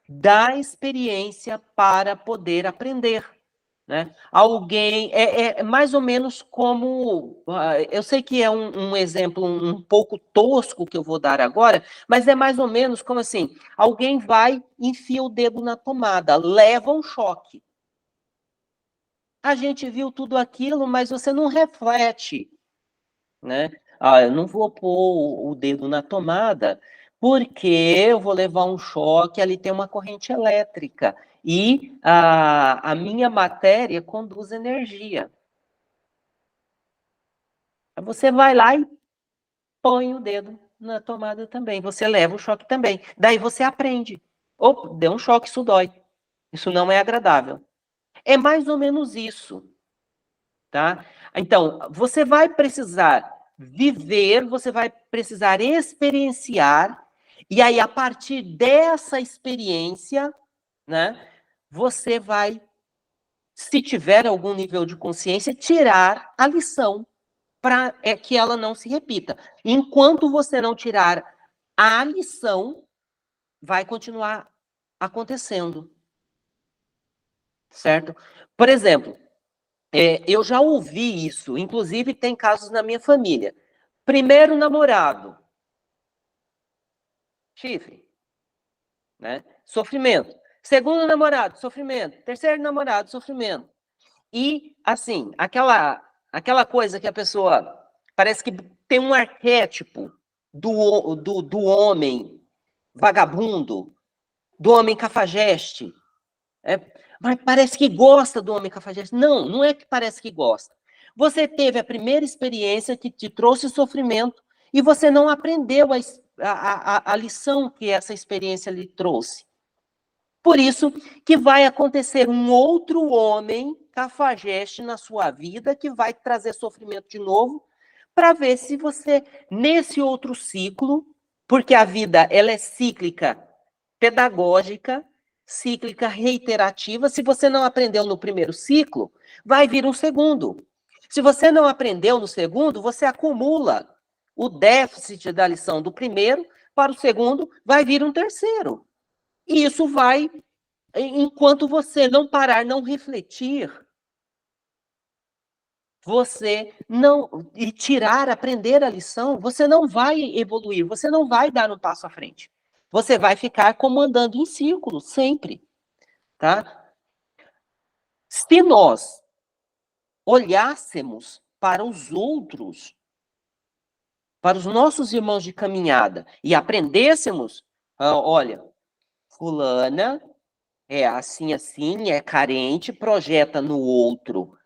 da experiência para poder aprender. Né? Alguém, é mais ou menos como, eu sei que é um exemplo um pouco tosco que eu vou dar agora, mas é mais ou menos como assim, alguém vai, enfia o dedo na tomada, leva um choque. A gente viu tudo aquilo, mas você não reflete, né? Eu não vou pôr o dedo na tomada, porque eu vou levar um choque, ali tem uma corrente elétrica. E a minha matéria conduz energia. Você vai lá e põe o dedo na tomada também. Você leva o choque também. Daí você aprende. Opa, deu um choque, isso dói. Isso não é agradável. É mais ou menos isso. Tá? Então, você vai precisar viver, você vai precisar experienciar, e aí, a partir dessa experiência, né, você vai, se tiver algum nível de consciência, tirar a lição para que ela não se repita. Enquanto você não tirar a lição, vai continuar acontecendo. Certo? Por exemplo, eu já ouvi isso, inclusive tem casos na minha família. Primeiro namorado, chifre, né? Sofrimento. Segundo namorado, sofrimento. Terceiro namorado, sofrimento. E, assim, aquela coisa que a pessoa parece que tem um arquétipo do homem vagabundo, do homem cafajeste. Mas parece que gosta do homem cafajeste. Não, não é que parece que gosta. Você teve a primeira experiência que te trouxe sofrimento e você não aprendeu a lição que essa experiência lhe trouxe. Por isso que vai acontecer um outro homem cafajeste na sua vida que vai trazer sofrimento de novo, para ver se você, nesse outro ciclo, porque a vida ela é cíclica, pedagógica, cíclica, reiterativa. Se você não aprendeu no primeiro ciclo, vai vir um segundo. Se você não aprendeu no segundo, você acumula o déficit da lição do primeiro para o segundo, vai vir um terceiro. E isso vai, enquanto você não parar, não refletir, você não e tirar, aprender a lição, você não vai evoluir, você não vai dar um passo à frente. Você vai ficar como andando em círculos sempre, tá? Se nós olhássemos para os outros, para os nossos irmãos de caminhada e aprendêssemos, olha, fulana é assim, assim, é carente, projeta no outro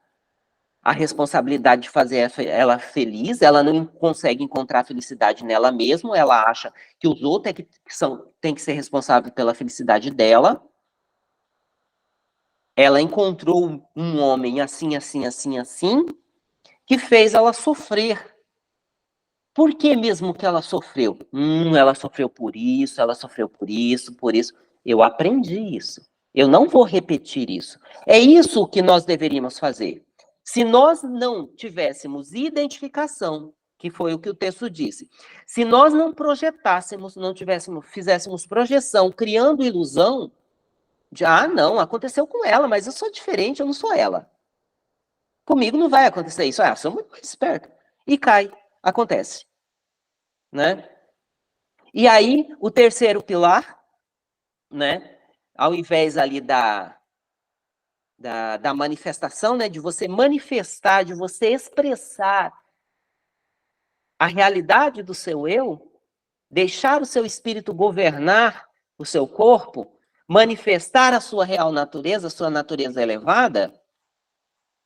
a responsabilidade de fazer ela feliz, ela não consegue encontrar felicidade nela mesma, ela acha que os outros têm que ser responsáveis pela felicidade dela. Ela encontrou um homem assim, assim, assim, assim, que fez ela sofrer. Por que mesmo que ela sofreu? Ela sofreu por isso, ela sofreu por isso, por isso. Eu aprendi isso. Eu não vou repetir isso. É isso que nós deveríamos fazer. Se nós não tivéssemos identificação, que foi o que o texto disse, se nós não projetássemos, fizéssemos projeção, criando ilusão, de, não, aconteceu com ela, mas eu sou diferente, eu não sou ela. Comigo não vai acontecer isso. Sou muito mais esperta. E cai, acontece. Né? E aí, o terceiro pilar, né? Ao invés ali da manifestação, né, de você manifestar, de você expressar a realidade do seu eu, deixar o seu espírito governar o seu corpo, manifestar a sua real natureza, a sua natureza elevada,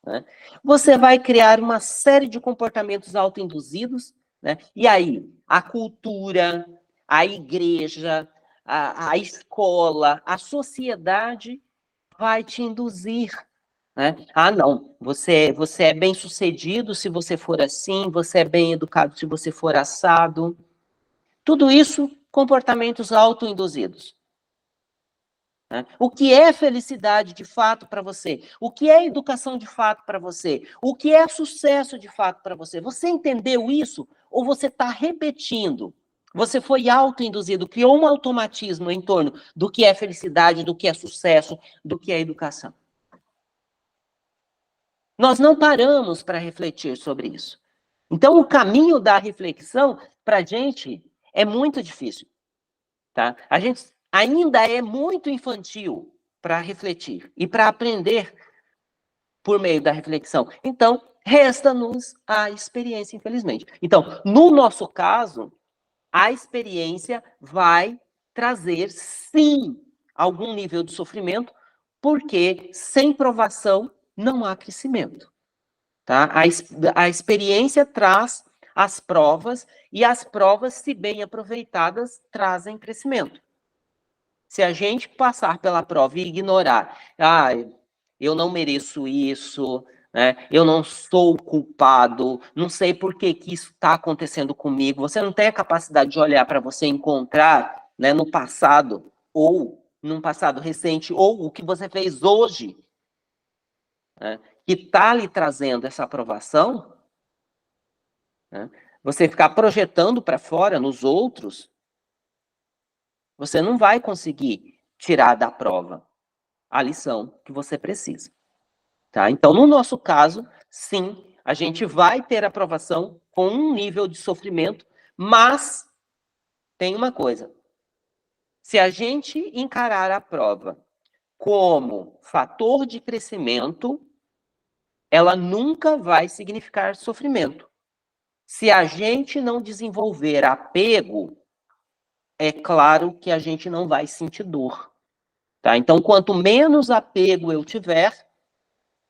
né, você vai criar uma série de comportamentos autoinduzidos, né? E aí, a cultura, a igreja, a escola, a sociedade vai te induzir, né? Não, você é bem-sucedido se você for assim, você é bem educado se você for assado. Tudo isso, comportamentos autoinduzidos. Né? O que é felicidade de fato para você? O que é educação de fato para você? O que é sucesso de fato para você? Você entendeu isso ou você está repetindo? Você foi autoinduzido, criou um automatismo em torno do que é felicidade, do que é sucesso, do que é educação. Nós não paramos para refletir sobre isso. Então, o caminho da reflexão, para a gente, é muito difícil. Tá? A gente ainda é muito infantil para refletir e para aprender por meio da reflexão. Então, resta-nos a experiência, infelizmente. Então, no nosso caso, a experiência vai trazer, sim, algum nível de sofrimento, porque sem provação não há crescimento. Tá? A experiência traz as provas, e as provas, se bem aproveitadas, trazem crescimento. Se a gente passar pela prova e ignorar, eu não mereço isso, né? Eu não sou culpado, não sei por que isso está acontecendo comigo, você não tem a capacidade de olhar para você encontrar, né, no passado, ou num passado recente, ou o que você fez hoje, né, que está lhe trazendo essa aprovação, né, você ficar projetando para fora, nos outros, você não vai conseguir tirar da prova a lição que você precisa. Tá? Então, no nosso caso, sim, a gente vai ter aprovação com um nível de sofrimento, mas tem uma coisa. Se a gente encarar a prova como fator de crescimento, ela nunca vai significar sofrimento. Se a gente não desenvolver apego, é claro que a gente não vai sentir dor. Tá? Então, quanto menos apego eu tiver,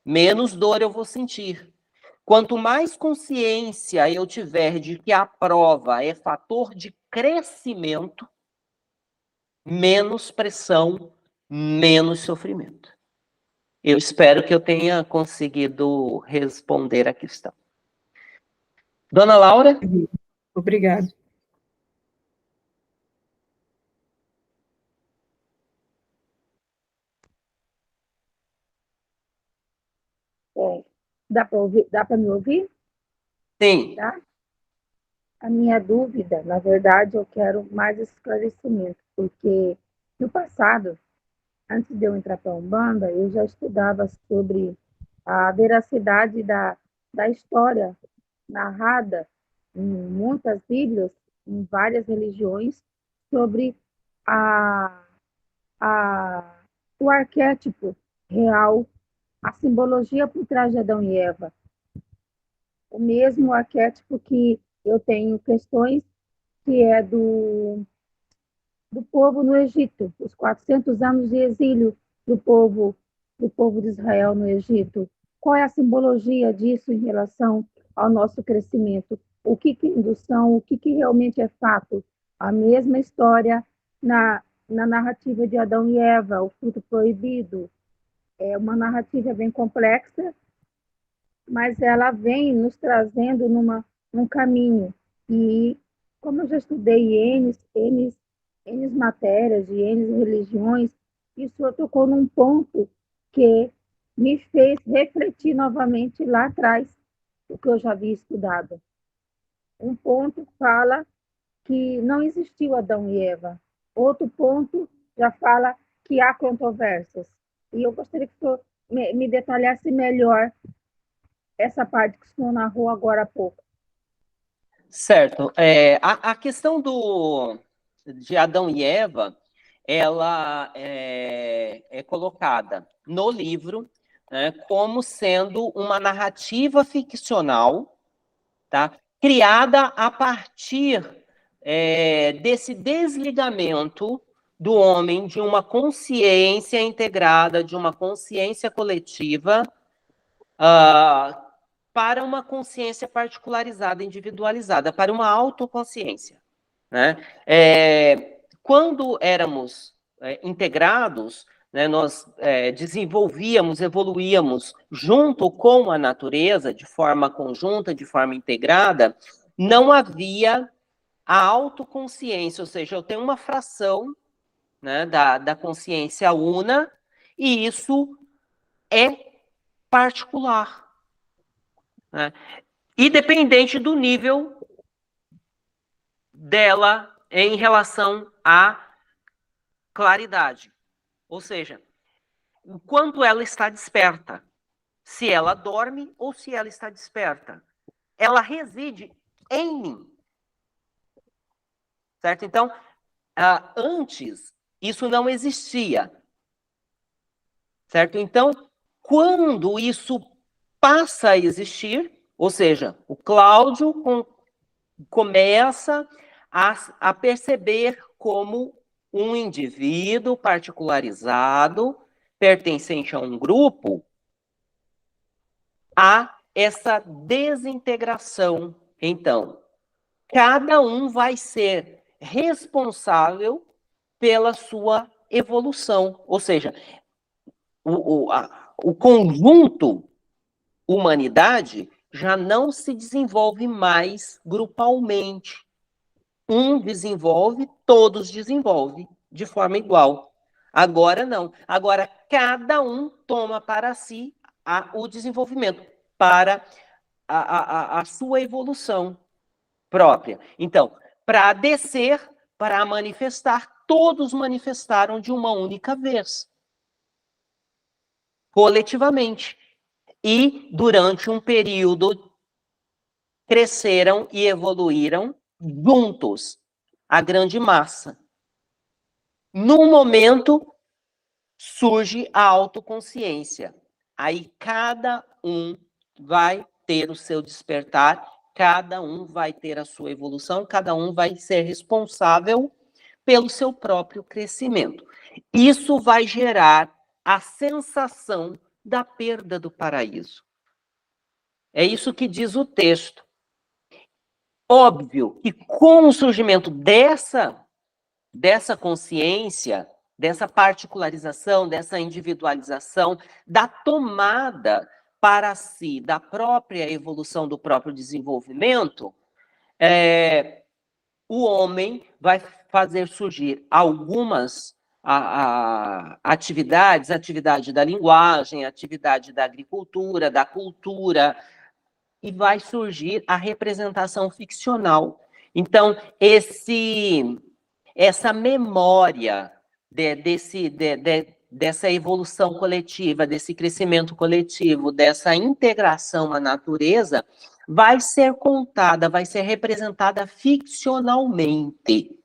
menos dor eu vou sentir. Quanto mais consciência eu tiver de que a prova é fator de crescimento, menos pressão, menos sofrimento. Eu espero que eu tenha conseguido responder a questão. Dona Laura? Obrigada. Dá para me ouvir? Sim. Tá? A minha dúvida, na verdade, eu quero mais esclarecimento, porque no passado, antes de eu entrar para a Umbanda, eu já estudava sobre a veracidade da história narrada em muitas Bíblias, em várias religiões, sobre a, a, o arquétipo real, a simbologia por trás de Adão e Eva. O mesmo arquétipo que eu tenho questões, que é do povo no Egito, os 400 anos de exílio do povo de Israel no Egito. Qual é a simbologia disso em relação ao nosso crescimento? O que é indução? O que realmente é fato? A mesma história na narrativa de Adão e Eva, o fruto proibido. É uma narrativa bem complexa, mas ela vem nos trazendo num caminho. E como eu já estudei N matérias de N religiões, isso tocou num ponto que me fez refletir novamente lá atrás o que eu já havia estudado. Um ponto fala que não existiu Adão e Eva. Outro ponto já fala que há controvérsias. E eu gostaria que o senhor me detalhasse melhor essa parte que o senhor narrou agora há pouco. Certo. A questão de Adão e Eva, ela é colocada no livro, né, como sendo uma narrativa ficcional, tá, criada a partir desse desligamento do homem de uma consciência integrada, de uma consciência coletiva, para uma consciência particularizada, individualizada, para uma autoconsciência. Né? Quando éramos integrados, né, nós desenvolvíamos, evoluíamos junto com a natureza, de forma conjunta, de forma integrada, não havia a autoconsciência, ou seja, eu tenho uma fração, né, da consciência una, e isso é particular. Né? Independente do nível dela em relação à claridade. Ou seja, o quanto ela está desperta. Se ela dorme ou se ela está desperta. Ela reside em mim. Certo? Então, antes, isso não existia. Certo? Então, quando isso passa a existir, ou seja, o Cláudio começa a perceber como um indivíduo particularizado, pertencente a um grupo, há essa desintegração. Então, cada um vai ser responsável pela sua evolução. Ou seja, o conjunto humanidade já não se desenvolve mais grupalmente. Um desenvolve, todos desenvolvem de forma igual. Agora não. Agora cada um toma para si o desenvolvimento, para a sua evolução própria. Então, para descer, para manifestar, todos manifestaram de uma única vez. Coletivamente. e durante um período cresceram e evoluíram juntos, a grande massa. Num momento, surge a autoconsciência. Aí cada um vai ter o seu despertar, cada um vai ter a sua evolução, cada um vai ser responsável pelo seu próprio crescimento. Isso vai gerar a sensação da perda do paraíso. É isso que diz o texto. Óbvio que com o surgimento dessa consciência, dessa particularização, dessa individualização, da tomada para si, da própria evolução, do próprio desenvolvimento, o homem vai fazer surgir algumas atividades, atividade da linguagem, atividade da agricultura, da cultura, e vai surgir a representação ficcional. Então, essa memória dessa evolução coletiva, desse crescimento coletivo, dessa integração à natureza, vai ser contada, vai ser representada ficcionalmente.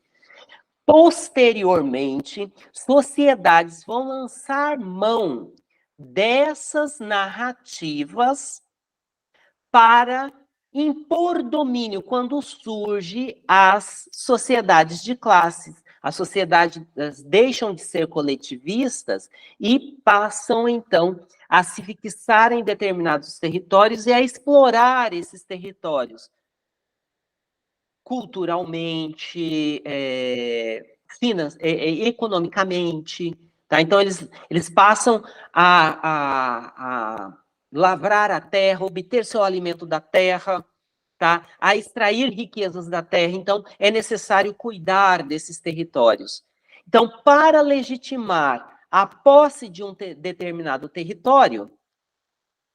Posteriormente, sociedades vão lançar mão dessas narrativas para impor domínio quando surge as sociedades de classes. As sociedades deixam de ser coletivistas e passam, então, a se fixar em determinados territórios e a explorar esses territórios culturalmente, economicamente. Tá? Então, eles passam a lavrar a terra, obter seu alimento da terra, tá? A extrair riquezas da terra. Então, é necessário cuidar desses territórios. Então, para legitimar a posse de um determinado território,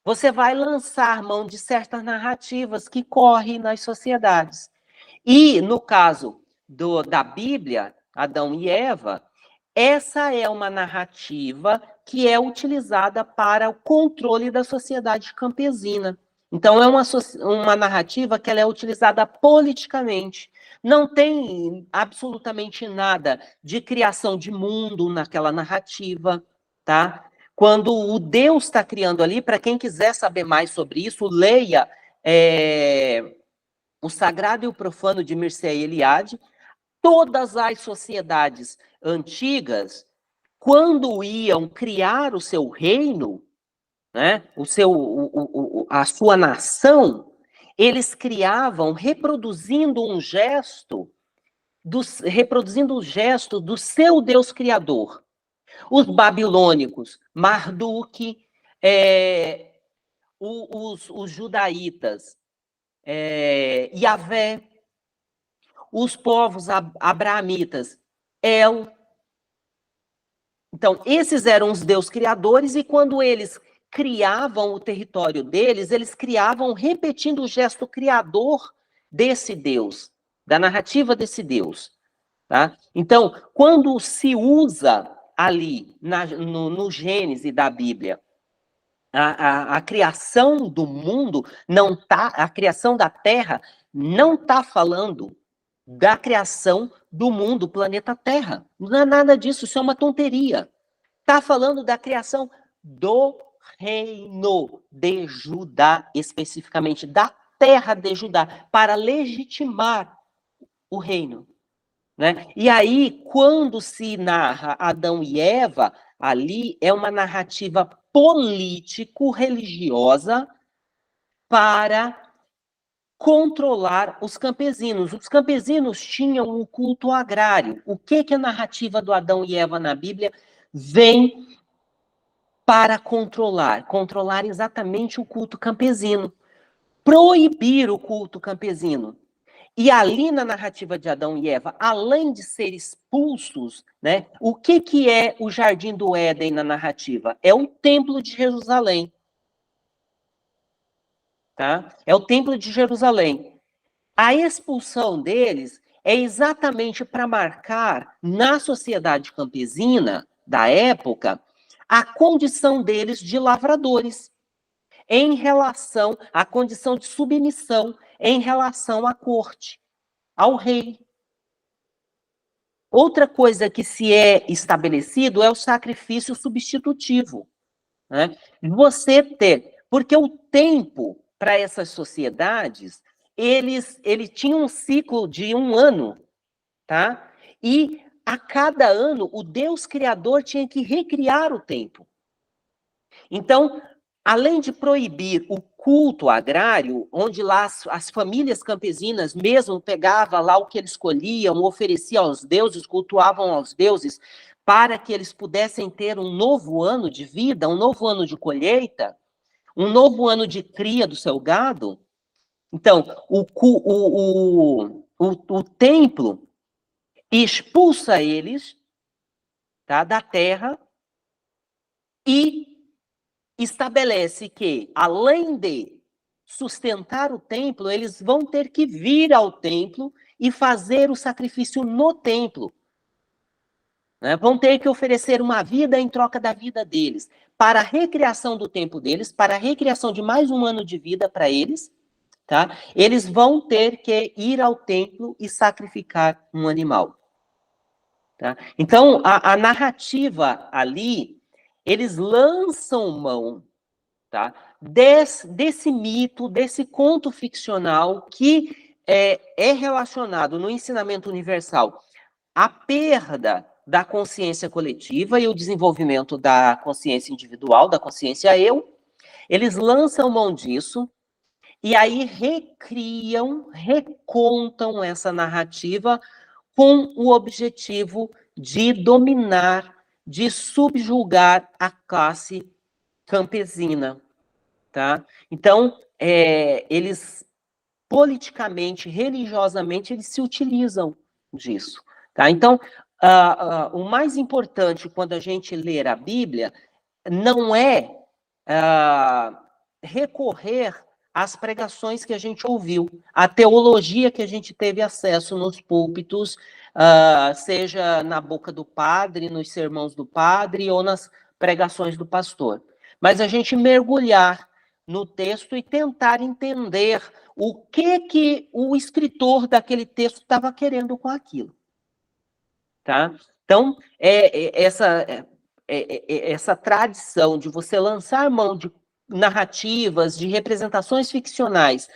você vai lançar mão de certas narrativas que correm nas sociedades. E, no caso da Bíblia, Adão e Eva, essa é uma narrativa que é utilizada para o controle da sociedade campesina. Então, é uma narrativa que ela é utilizada politicamente. Não tem absolutamente nada de criação de mundo naquela narrativa, tá? Quando o Deus está criando ali, para quem quiser saber mais sobre isso, leia O Sagrado e o Profano, de Mircea Eliade. Todas as sociedades antigas, quando iam criar o seu reino, né, a sua nação, eles criavam reproduzindo o gesto do seu Deus Criador. Os babilônicos, Marduk, os judaítas, Yahvé, os povos abrahamitas, El. Então, esses eram os deuses criadores, e quando eles criavam o território deles, eles criavam repetindo o gesto criador desse Deus, da narrativa desse Deus. Tá? Então, quando se usa ali, no Gênesis da Bíblia, a criação do mundo, a criação da Terra, não está falando da criação do mundo, planeta Terra. Não é nada disso, isso é uma tonteria. Está falando da criação do reino de Judá, especificamente, da terra de Judá, para legitimar o reino. Né? E aí, quando se narra Adão e Eva, ali é uma narrativa político-religiosa para controlar os campesinos. Os campesinos tinham um culto agrário. O que a narrativa do Adão e Eva na Bíblia vem para controlar? Controlar exatamente o culto campesino. Proibir o culto campesino. E ali na narrativa de Adão e Eva, além de ser expulsos, né, o que é o Jardim do Éden na narrativa? É o Templo de Jerusalém. Tá? É o Templo de Jerusalém. A expulsão deles é exatamente para marcar na sociedade campesina da época a condição deles de lavradores. em relação à condição de submissão em relação à corte, ao rei. Outra coisa que se é estabelecido é o sacrifício substitutivo, né? Você ter, porque o tempo para essas sociedades, ele tinha um ciclo de 1 ano, tá? E a cada ano o Deus Criador tinha que recriar o tempo. Então, além de proibir o culto agrário, onde lá as famílias campesinas mesmo pegavam lá o que eles colhiam, ofereciam aos deuses, cultuavam aos deuses, para que eles pudessem ter um novo ano de vida, um novo ano de colheita, um novo ano de cria do seu gado. Então, o templo expulsa eles, tá, da terra e estabelece que, além de sustentar o templo, eles vão ter que vir ao templo e fazer o sacrifício no templo. Né? Vão ter que oferecer uma vida em troca da vida deles, para a recriação do tempo deles, para a recriação de mais 1 ano de vida para eles. Tá? Eles vão ter que ir ao templo e sacrificar um animal. Tá? Então, a narrativa ali, eles lançam mão, tá, desse mito, desse conto ficcional que é relacionado no ensinamento universal à perda da consciência coletiva e o desenvolvimento da consciência individual, da consciência eu. Eles lançam mão disso e aí recriam, recontam essa narrativa com o objetivo de dominar, de subjugar a classe campesina, tá? Então, eles politicamente, religiosamente, eles se utilizam disso, tá? Então, o mais importante quando a gente ler a Bíblia não é recorrer às pregações que a gente ouviu, à teologia que a gente teve acesso nos púlpitos, seja na boca do padre, nos sermões do padre ou nas pregações do pastor. Mas a gente mergulhar no texto e tentar entender o que o escritor daquele texto estava querendo com aquilo. Tá? Então, essa tradição de você lançar mão de narrativas, de representações ficcionais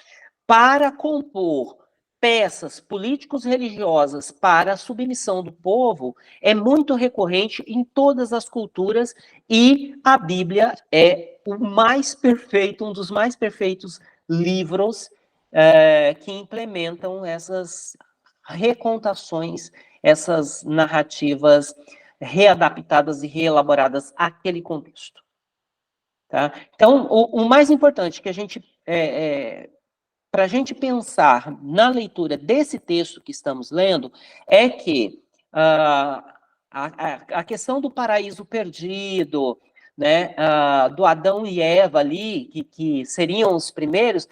para compor peças políticos-religiosas para a submissão do povo é muito recorrente em todas as culturas e a Bíblia é o mais perfeito, um dos mais perfeitos livros que implementam essas recontações, essas narrativas readaptadas e reelaboradas àquele contexto. Tá? Então, o mais importante que a gente para a gente pensar na leitura desse texto que estamos lendo, é que a questão do paraíso perdido, né, do Adão e Eva ali, que seriam os primeiros,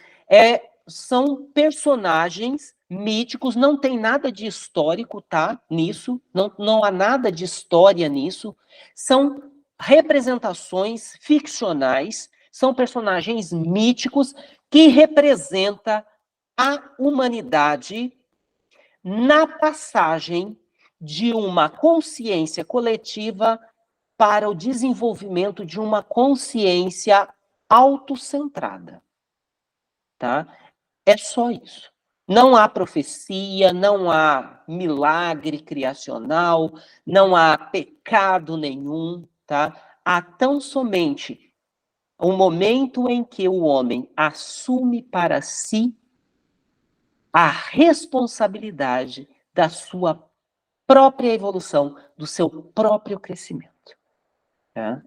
são personagens míticos, não tem nada de histórico, tá, nisso, não há nada de história nisso, são representações ficcionais, são personagens míticos que representa a humanidade na passagem de uma consciência coletiva para o desenvolvimento de uma consciência autocentrada. Tá? É só isso. Não há profecia, não há milagre criacional, não há pecado nenhum, tá? Há tão somente o momento em que o homem assume para si a responsabilidade da sua própria evolução, do seu próprio crescimento. Tá?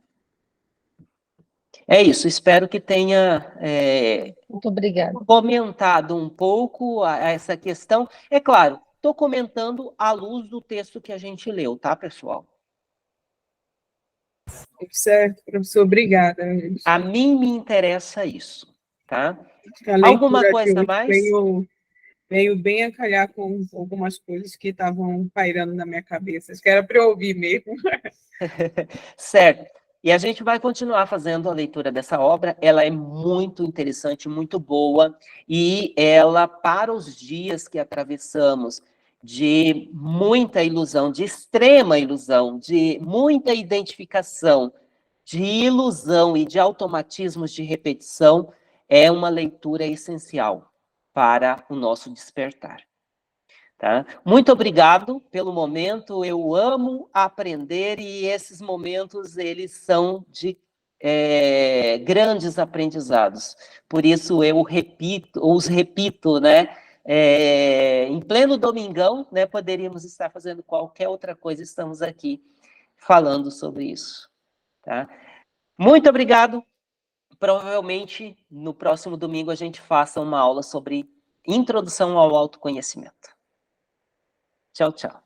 É isso, espero que tenha Muito obrigada. comentado um pouco essa questão. É claro, estou comentando à luz do texto que a gente leu, tá, pessoal? Certo, professor, obrigada. A mim me interessa isso, tá? A Alguma leitura de coisa hoje mais? veio bem a calhar com algumas coisas que estavam pairando na minha cabeça. Acho que era para eu ouvir mesmo. Certo. E a gente vai continuar fazendo a leitura dessa obra, ela é muito interessante, muito boa, e ela, para os dias que atravessamos, de muita ilusão, de extrema ilusão, de muita identificação, de ilusão e de automatismos de repetição, é uma leitura essencial para o nosso despertar. Tá? Muito obrigado pelo momento, eu amo aprender e esses momentos, eles são de grandes aprendizados. Por isso eu os repito, né? Em pleno domingão, né, poderíamos estar fazendo qualquer outra coisa, estamos aqui falando sobre isso. Tá? Muito obrigado. Provavelmente, no próximo domingo, a gente faça uma aula sobre introdução ao autoconhecimento. Tchau, tchau.